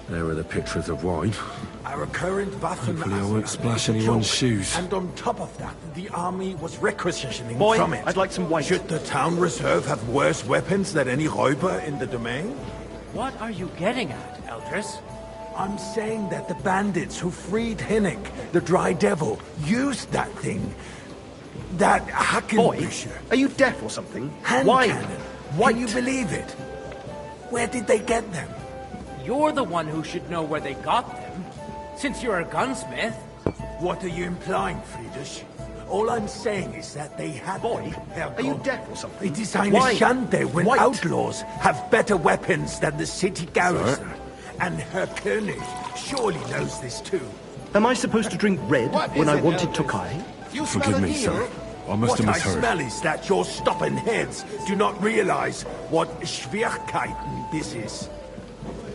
Speaker 3: There are the pictures of wine.
Speaker 8: Our current Waffen
Speaker 3: Hopefully I won't splash anyone's shoes.
Speaker 8: And on top of that, the army was requisitioning
Speaker 19: Boy,
Speaker 8: from it.
Speaker 19: I'd like some white.
Speaker 8: Should the town reserve have worse weapons than any Räuber in the domain?
Speaker 19: What are you getting at, Eldris?
Speaker 8: I'm saying that the bandits who freed Hinnick, the Dry Devil, used that thing. That Hackenbücher.
Speaker 19: Are you deaf or something?
Speaker 8: Hand
Speaker 19: Why?
Speaker 8: cannon.
Speaker 19: White.
Speaker 8: Can you believe it? Where did they get them?
Speaker 19: You're the one who should know where they got them, since you're a gunsmith.
Speaker 8: What are you implying, Friedrich? All I'm saying is that they had them.
Speaker 19: Are you deaf or something?
Speaker 8: It is eine
Speaker 19: Why?
Speaker 8: Schande when
Speaker 19: White.
Speaker 8: outlaws have better weapons than the city garrison. And Herr König surely knows this too.
Speaker 19: Am I supposed to drink red when I wanted Tokai?
Speaker 8: You
Speaker 3: Forgive me, sir. I must have
Speaker 8: What I
Speaker 3: misheard.
Speaker 8: smell is that your stubborn heads do not realize what Schwierigkeiten this is.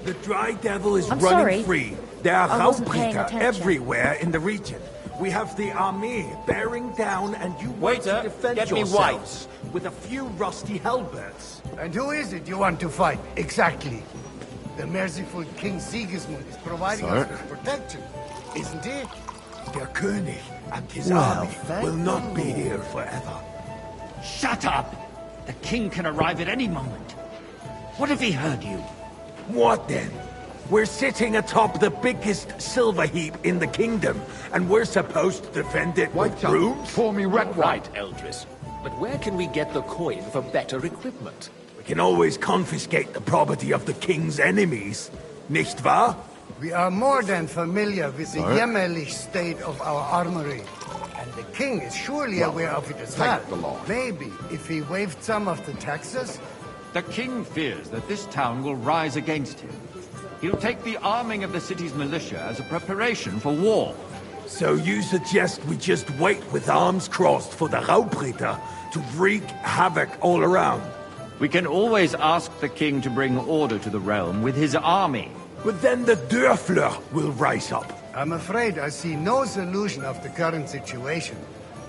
Speaker 8: The Dry Devil is
Speaker 9: I'm
Speaker 8: running
Speaker 9: sorry.
Speaker 8: free. There are
Speaker 9: I wasn't paying
Speaker 8: Raubritter
Speaker 9: attention.
Speaker 8: everywhere in the region. We have the army bearing down, and you want to
Speaker 19: Waiter,
Speaker 8: defend
Speaker 19: get me
Speaker 8: yourselves with a few rusty halberds.
Speaker 20: And who is it you want to fight, exactly? The merciful King Sigismund is providing us with protection, isn't he?
Speaker 8: Der König and his
Speaker 20: Well,
Speaker 8: army
Speaker 20: thank
Speaker 8: will not be
Speaker 20: the
Speaker 8: here
Speaker 20: Lord.
Speaker 8: forever.
Speaker 21: Shut up! The king can arrive at any moment. What if he heard you?
Speaker 8: What then? We're sitting atop the biggest silver heap in the kingdom, and we're supposed to defend it with brooms?
Speaker 10: Pour me red right, Eldris. But where can we get the coin for better equipment?
Speaker 8: We can always confiscate the property of the king's enemies, nicht wahr?
Speaker 20: We are more than familiar with the
Speaker 8: Sir?
Speaker 20: Jämmerlich state of our armory. And the king is surely
Speaker 4: Well,
Speaker 20: aware of it as
Speaker 4: thank
Speaker 20: well.
Speaker 4: the Lord.
Speaker 20: Maybe if he waived some of the taxes.
Speaker 12: The king fears that this town will rise against him. He'll take the arming of the city's militia as a preparation for war.
Speaker 8: So you suggest we just wait with arms crossed for the Raubritter to wreak havoc all around?
Speaker 12: We can always ask the king to bring order to the realm with his army.
Speaker 8: But then the Dörfler will rise up.
Speaker 20: I'm afraid I see no solution of the current situation.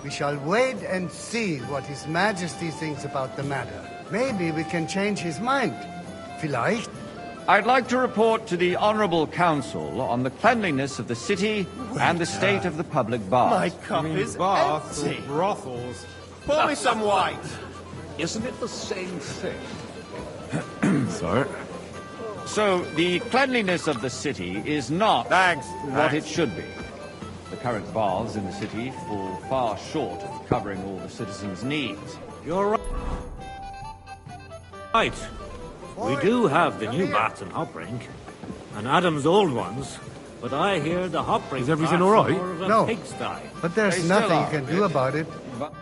Speaker 20: We shall wait and see what His Majesty thinks about the matter. Maybe we can change his mind. Vielleicht?
Speaker 12: I'd like to report to the Honorable Council on the cleanliness of the city and the state of the public baths.
Speaker 19: My cup is
Speaker 16: baths
Speaker 19: empty.
Speaker 16: or brothels?
Speaker 19: Pour me some white.
Speaker 10: Isn't it the same thing?
Speaker 3: Sir?
Speaker 12: So, the cleanliness of the city is not what it should be. The current baths in the city fall far short of covering all the citizens' needs.
Speaker 14: You're right. We do have the new baths in Hopbrink, and Adam's old ones, but I hear the Hopbrink
Speaker 3: Is everything
Speaker 14: baths
Speaker 3: all
Speaker 14: are
Speaker 3: right?
Speaker 14: more of a
Speaker 20: No.
Speaker 14: pigsty.
Speaker 20: But there's
Speaker 12: They still
Speaker 20: nothing you
Speaker 12: are,
Speaker 20: can do about it.
Speaker 12: But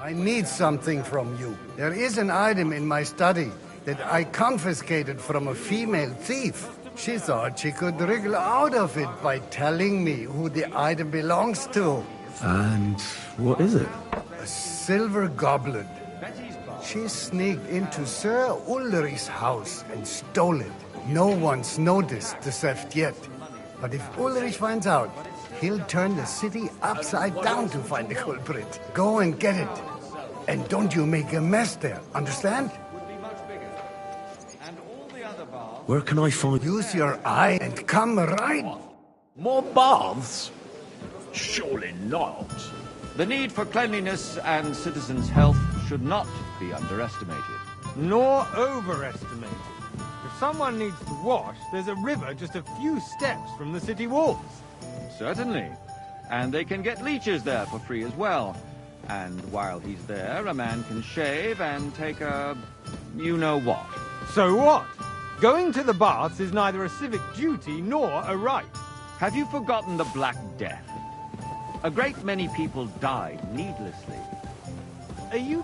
Speaker 20: I need something from you. There is an item in my study that I confiscated from a female thief. She thought she could wriggle out of it by telling me who the item belongs to.
Speaker 3: And what is it?
Speaker 20: A silver goblet. She sneaked into Sir Ulrich's house and stole it. No one's noticed the theft yet. But if Ulrich finds out, he'll turn the city upside down to find the culprit. Go and get it. And don't you make a mess there, understand?
Speaker 3: Where can I find...
Speaker 20: Use your eye and come right.
Speaker 10: More baths? Surely not.
Speaker 12: the need for cleanliness and citizens' health should not be underestimated.
Speaker 16: Nor overestimated. If someone needs to wash, there's a river just a few steps from the city walls.
Speaker 12: Certainly. And they can get leeches there for free as well. And while he's there, a man can shave and take a... you-know-what.
Speaker 16: So what? Going to the baths is neither a civic duty nor a right.
Speaker 12: Have you forgotten the Black Death? A great many people died needlessly.
Speaker 16: Are you...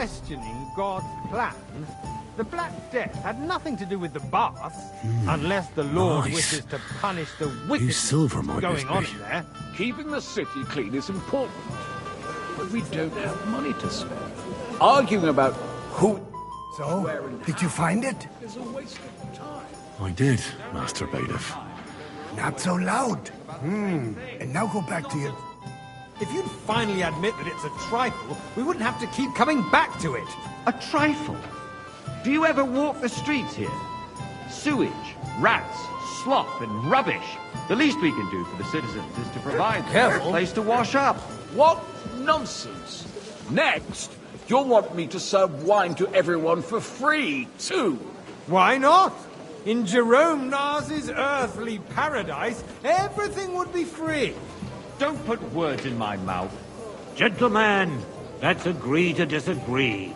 Speaker 16: questioning God's plan, the Black Death had nothing to do with the baths, unless the Lord
Speaker 3: nice.
Speaker 16: wishes to punish the
Speaker 3: Whose
Speaker 16: wickedness
Speaker 3: silver might this
Speaker 16: going on
Speaker 3: be?
Speaker 16: in there.
Speaker 7: Keeping the city clean is important, but we don't have money to spare. Arguing about who...
Speaker 20: So, did you find it?
Speaker 7: is a waste of time.
Speaker 3: I did, Master Bailiff.
Speaker 20: Not so loud. And now go back to your...
Speaker 16: If you'd finally admit that it's a trifle, we wouldn't have to keep coming back to it.
Speaker 22: A trifle? Do you ever walk the streets here? Sewage, rats, slop, and rubbish. The least we can do for the citizens is to provide them a place to wash up.
Speaker 7: What nonsense! Next, you'll want me to serve wine to everyone for free, too.
Speaker 16: Why not? In Jerome Nars's earthly paradise, everything would be free.
Speaker 22: Don't put words in my mouth.
Speaker 13: Gentlemen, let's agree to disagree.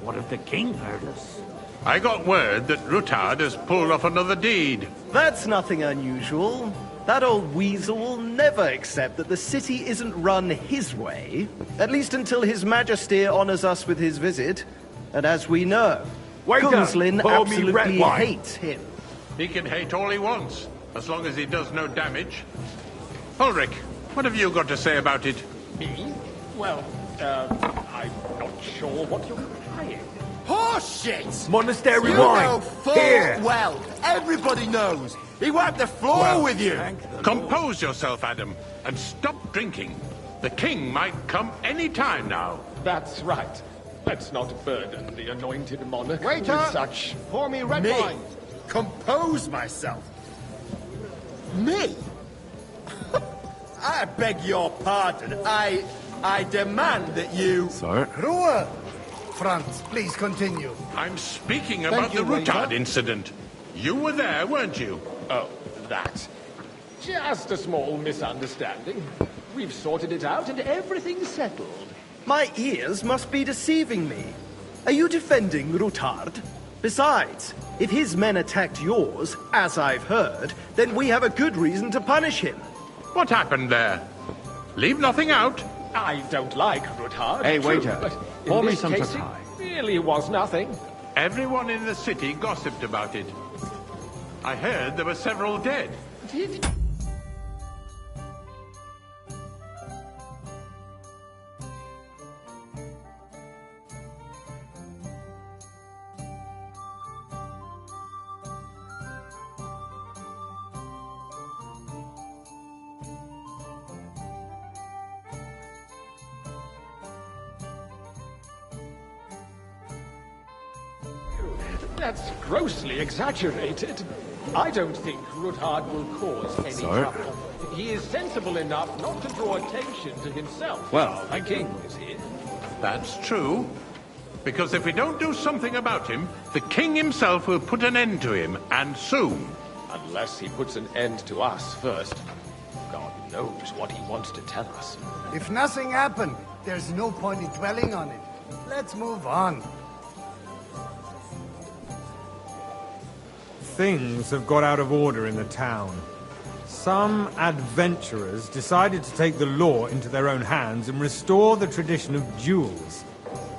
Speaker 13: What if the king heard us?
Speaker 23: I got word that Rutard has pulled off another deed.
Speaker 24: That's nothing unusual. That old weasel will never accept that the city isn't run his way, at least until His Majesty honors us with his visit. And as we know, Gunslin absolutely hates him.
Speaker 23: He can hate all he wants, as long as he does no damage. Ulrich, what have you got to say about it?
Speaker 10: Me? Well, I'm not sure what you're implying.
Speaker 8: Horseshit!
Speaker 20: Monastery
Speaker 8: You
Speaker 20: wine.
Speaker 8: know full
Speaker 20: Here.
Speaker 8: well. Everybody knows. He wiped the floor with you.
Speaker 23: Compose yourself, Adam, and stop drinking. The king might come any time now.
Speaker 10: That's right. Let's not burden the anointed monarch
Speaker 8: Waiter,
Speaker 10: with such...
Speaker 8: pour me red wine. Compose myself. Me? I beg your pardon. I demand that you...
Speaker 3: Sir?
Speaker 20: Ruhe! Franz, please continue.
Speaker 23: I'm speaking about the Rutard incident. You were there, weren't you?
Speaker 10: Oh, that. Just a small misunderstanding. We've sorted it out and everything's settled.
Speaker 24: My ears must be deceiving me. Are you defending Rutard? Besides, if his men attacked yours, as I've heard, then we have a good reason to punish him.
Speaker 23: What happened there? Leave nothing out.
Speaker 10: I don't like Rutard.
Speaker 22: Hey,
Speaker 10: true,
Speaker 22: waiter,
Speaker 10: but in
Speaker 22: pour me
Speaker 10: this
Speaker 22: some
Speaker 10: case,
Speaker 22: Takai.
Speaker 10: it really was nothing.
Speaker 23: Everyone in the city gossiped about it. I heard there were several dead.
Speaker 10: That's grossly exaggerated. I don't think Rutard will cause any
Speaker 3: Sir?
Speaker 10: trouble. He is sensible enough not to draw attention to himself.
Speaker 23: Well,
Speaker 10: the king is here.
Speaker 23: That's true. Because if we don't do something about him, the king himself will put an end to him, and soon.
Speaker 10: Unless he puts an end to us first. God knows what he wants to tell us.
Speaker 20: If nothing happened, there's no point in dwelling on it. Let's move on.
Speaker 16: Things have got out of order in the town. Some adventurers decided to take the law into their own hands and restore the tradition of duels.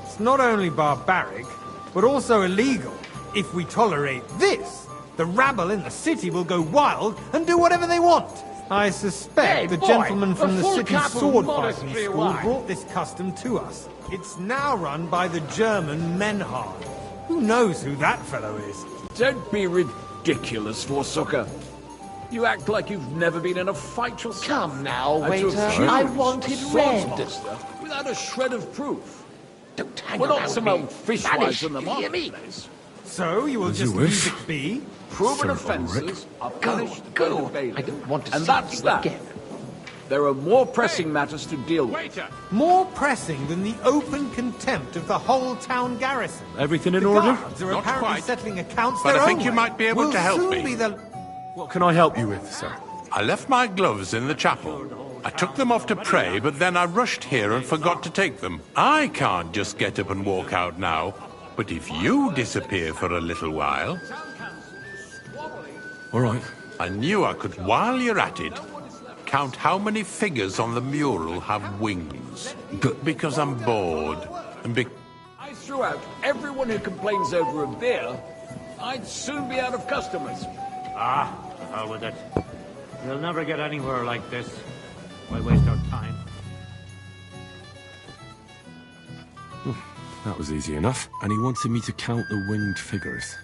Speaker 16: It's not only barbaric, but also illegal. If we tolerate this, the rabble in the city will go wild and do whatever they want. I suspect the gentleman from the city's sword fighting school brought this custom to us. It's now run by the German Menhard. Who knows who that fellow is?
Speaker 7: Don't be ridiculous, Forsooker. You act like you've never been in a fight yourself.
Speaker 15: Come now,
Speaker 7: And to
Speaker 15: waiter.
Speaker 7: accuse
Speaker 15: I want
Speaker 7: a
Speaker 15: it
Speaker 7: swordsmaster
Speaker 15: red.
Speaker 7: without a shred of proof.
Speaker 15: Don't hang
Speaker 7: We're not
Speaker 15: around
Speaker 7: some
Speaker 15: me.
Speaker 7: old fishwives
Speaker 15: Vanish,
Speaker 7: in the
Speaker 15: you hear me?
Speaker 7: marketplace.
Speaker 16: So you will
Speaker 3: As
Speaker 16: just
Speaker 3: you wish.
Speaker 16: leave it be?
Speaker 7: Proven
Speaker 3: Sir
Speaker 7: offences are
Speaker 15: Go,
Speaker 7: punished by
Speaker 15: go.
Speaker 7: the bailiff.
Speaker 15: I don't want to
Speaker 7: and
Speaker 15: see
Speaker 7: that's
Speaker 15: you
Speaker 7: that.
Speaker 15: again.
Speaker 7: There are more pressing matters to deal with.
Speaker 23: Waiter!
Speaker 16: More pressing than the open contempt of the whole town garrison.
Speaker 3: Everything in
Speaker 16: The
Speaker 3: order?
Speaker 16: guards are
Speaker 23: Not
Speaker 16: apparently
Speaker 23: quite.
Speaker 16: settling accounts
Speaker 23: But
Speaker 16: their
Speaker 23: I think
Speaker 16: own
Speaker 23: you
Speaker 16: way.
Speaker 23: might be able
Speaker 16: We'll
Speaker 23: to help
Speaker 16: soon
Speaker 23: me.
Speaker 16: be the...
Speaker 3: What can I help you with, sir?
Speaker 23: I left my gloves in the chapel. I took them off to pray, but then I rushed here and forgot to take them. I can't just get up and walk out now. But if you disappear for a little while...
Speaker 3: All right.
Speaker 23: I knew I could, while you're at it, count how many figures on the mural have wings. Because I'm bored. And
Speaker 7: threw out everyone who complains over a beer, I'd soon be out of customers.
Speaker 13: Ah, the hell with it. We'll never get anywhere like this. Why waste our time?
Speaker 3: That was easy enough. And he wanted me to count the winged figures.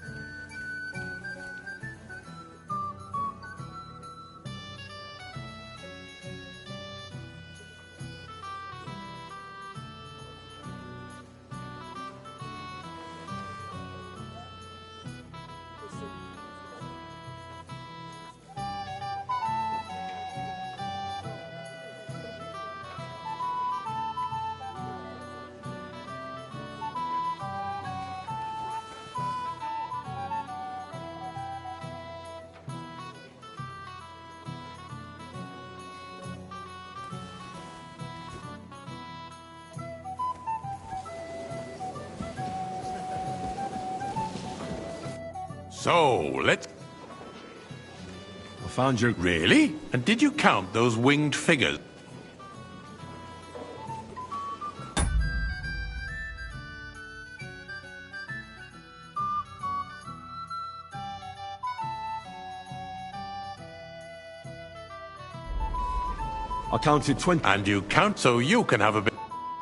Speaker 23: So, let's...
Speaker 3: I found your...
Speaker 23: Really? And did you count those winged figures?
Speaker 3: I counted 20.
Speaker 23: And you count so you can have a bit...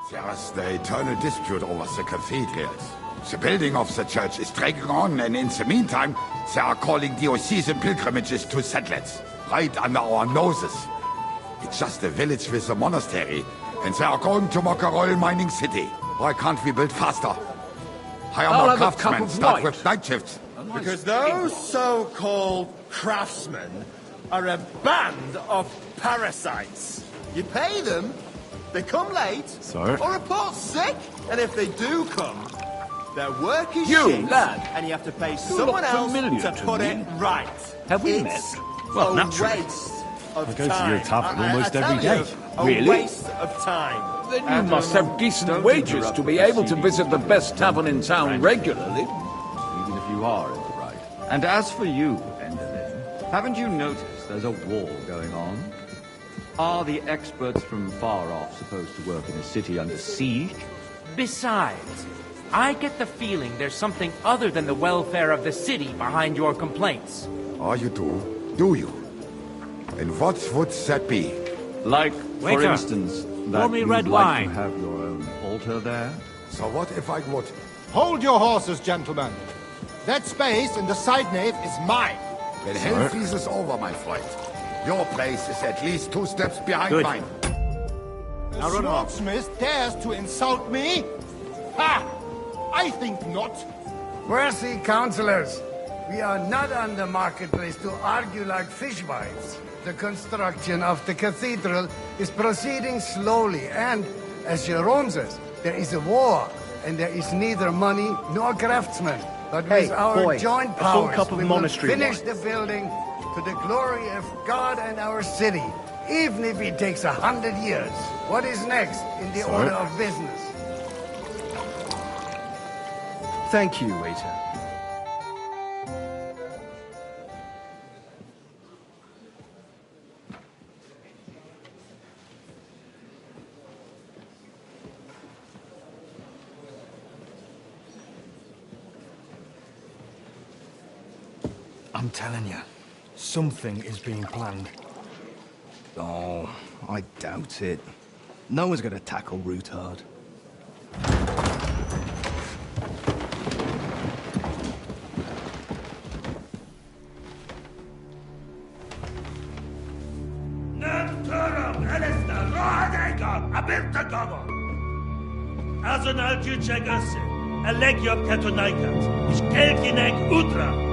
Speaker 1: There's the eternal dispute over the cathedrals. The building of the church is dragging on, and in the meantime, they are calling diocesan pilgrimages to settlers, right under our noses. It's just a village with a monastery, and they are going to make a royal mining city. Why can't we build faster? Hire more craftsmen, start with night shifts.
Speaker 24: Because those so-called craftsmen are a band of parasites. You pay them, they come late,
Speaker 3: Sir?
Speaker 24: or report sick, and if they do come, their work is
Speaker 7: You,
Speaker 24: shit,
Speaker 7: lad.
Speaker 24: and you have to pay
Speaker 7: You
Speaker 24: someone
Speaker 7: look
Speaker 24: else
Speaker 7: familiar
Speaker 24: to
Speaker 7: to
Speaker 24: put
Speaker 7: me.
Speaker 24: it right.
Speaker 7: Have we
Speaker 24: It's
Speaker 7: met?
Speaker 3: Well,
Speaker 24: a
Speaker 3: naturally.
Speaker 24: waste of
Speaker 3: I go to
Speaker 24: time.
Speaker 3: your tavern almost
Speaker 24: I
Speaker 3: every
Speaker 24: tell
Speaker 3: day.
Speaker 24: you, a
Speaker 7: Really?
Speaker 24: waste of time.
Speaker 7: Then you must have decent wages to be able to visit the best tavern in town regularly.
Speaker 12: Even if you are in the right. And as for you, Enderlin, haven't you noticed there's a war going on? Are the experts from far off supposed to work in a city under siege?
Speaker 19: Besides, I get the feeling there's something other than the welfare of the city behind your complaints.
Speaker 1: Oh, you do? Do you? And what would that be?
Speaker 12: Like,
Speaker 13: Waiter,
Speaker 12: for instance, that
Speaker 13: pour me
Speaker 12: you'd
Speaker 13: red
Speaker 12: like
Speaker 13: wine.
Speaker 12: to have your own altar there?
Speaker 1: So what if I would?
Speaker 2: Hold your horses, gentlemen. That space in the side nave is mine.
Speaker 1: Then hell freezes over, my friend. Your place is at least 2 steps behind
Speaker 2: Good.
Speaker 1: mine.
Speaker 2: The swordsmith dares to insult me? Ha! I think not.
Speaker 20: Worthy councillors, we are not on the marketplace to argue like fishwives. The construction of the cathedral is proceeding slowly, and, as Jerome says, there is a war, and there is neither money nor craftsmen. But
Speaker 24: Hey,
Speaker 20: with our
Speaker 24: boy,
Speaker 20: joint
Speaker 24: a full
Speaker 20: powers,
Speaker 24: cup of
Speaker 20: we will
Speaker 24: monastery
Speaker 20: finish
Speaker 24: wine.
Speaker 20: the building to the glory of God and our city, even if it takes 100 years. What is next in the order of business?
Speaker 24: Thank you, waiter.
Speaker 5: I'm telling you, something is being planned. Oh, I doubt it. No one's gonna tackle Rootard.
Speaker 13: Azonal Gyurcseg össze! A legjobb katonáikat, és kelkinek útra!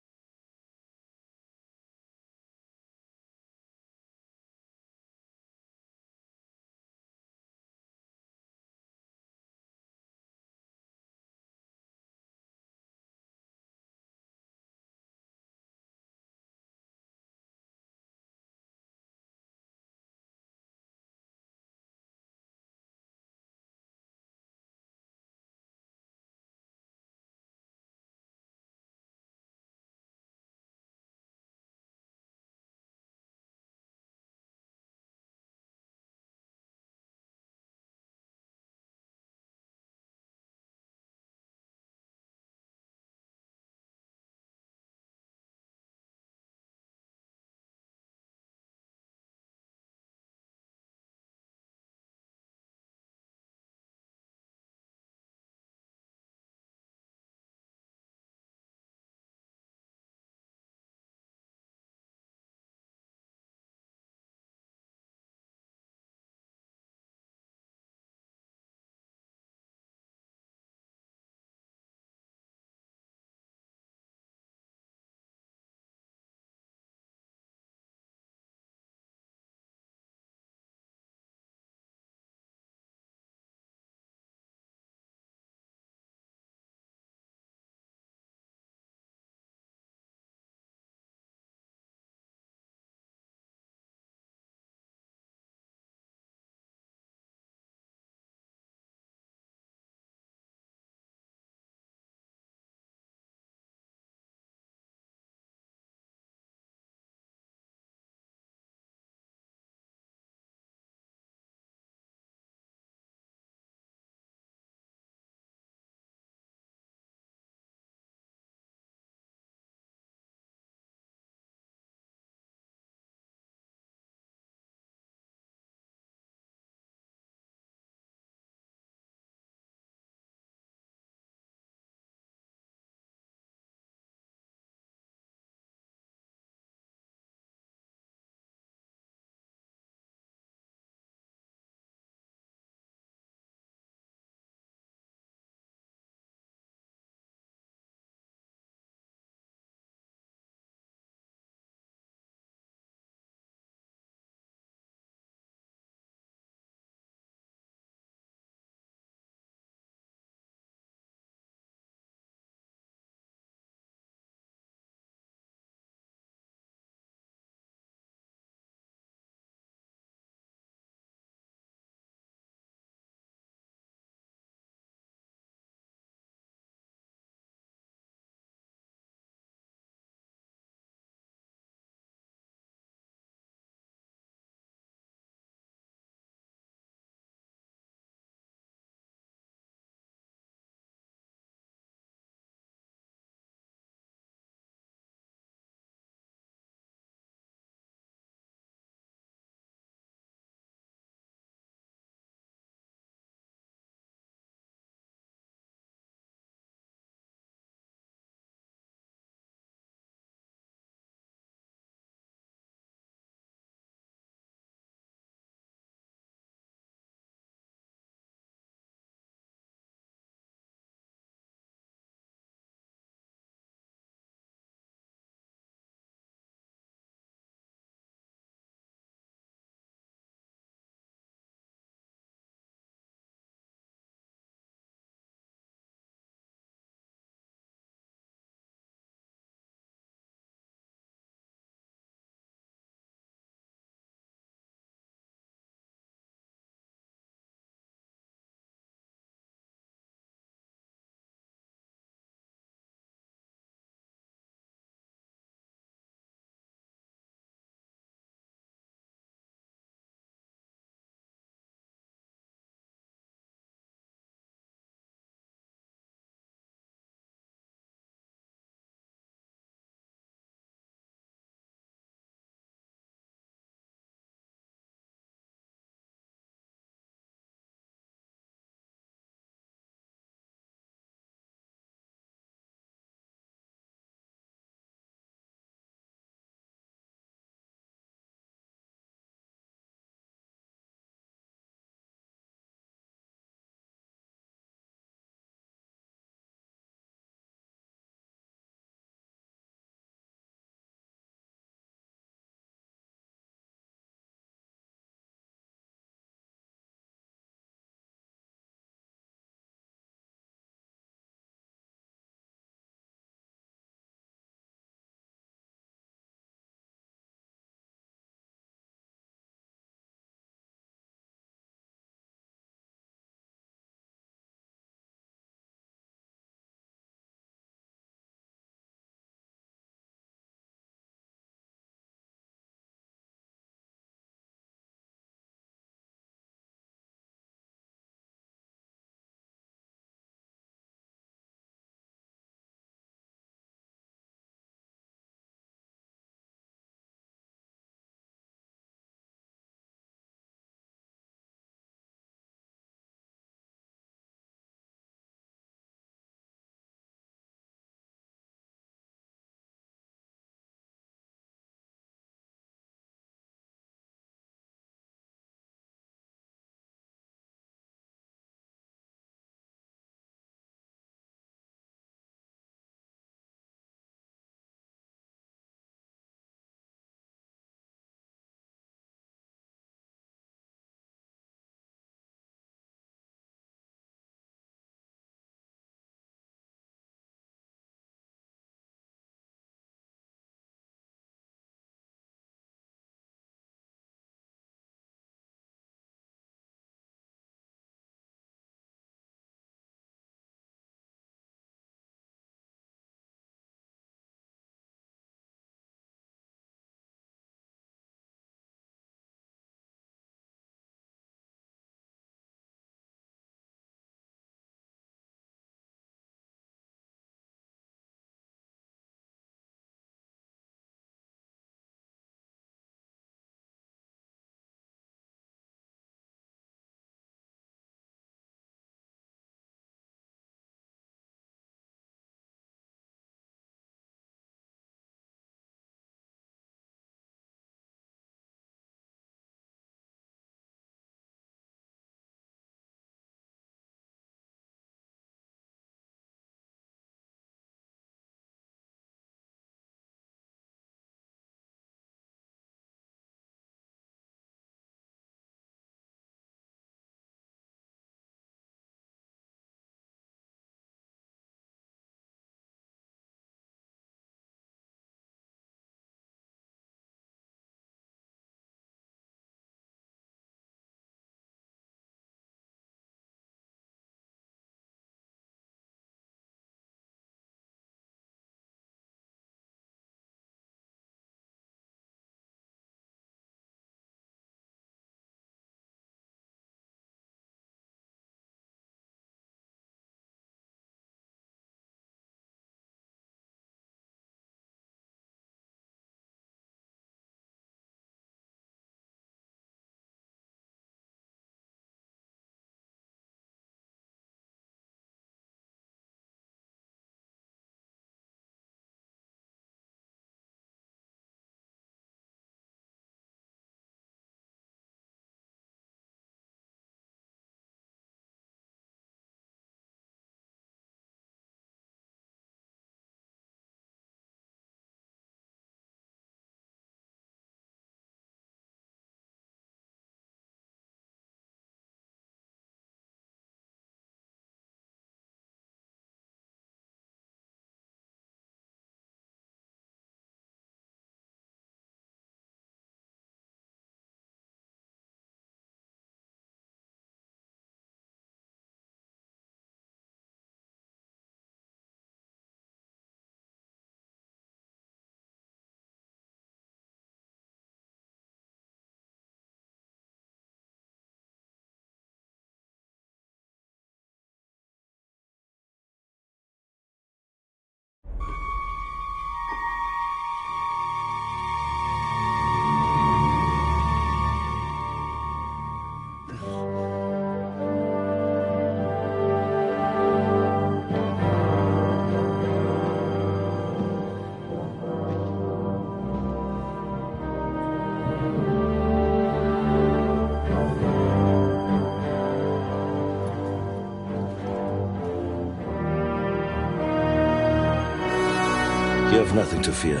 Speaker 6: have nothing to fear.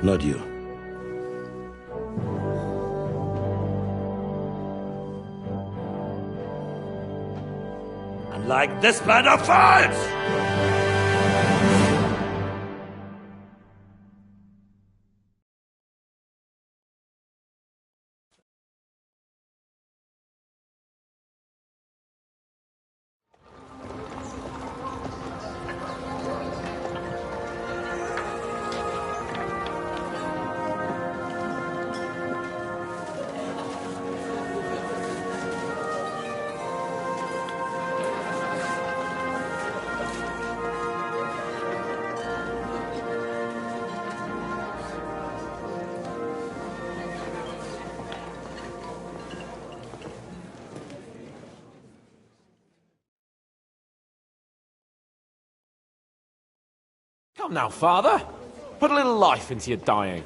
Speaker 6: Not you.
Speaker 13: And like this man of fights!
Speaker 10: Come now, father. Put a little life into your dying.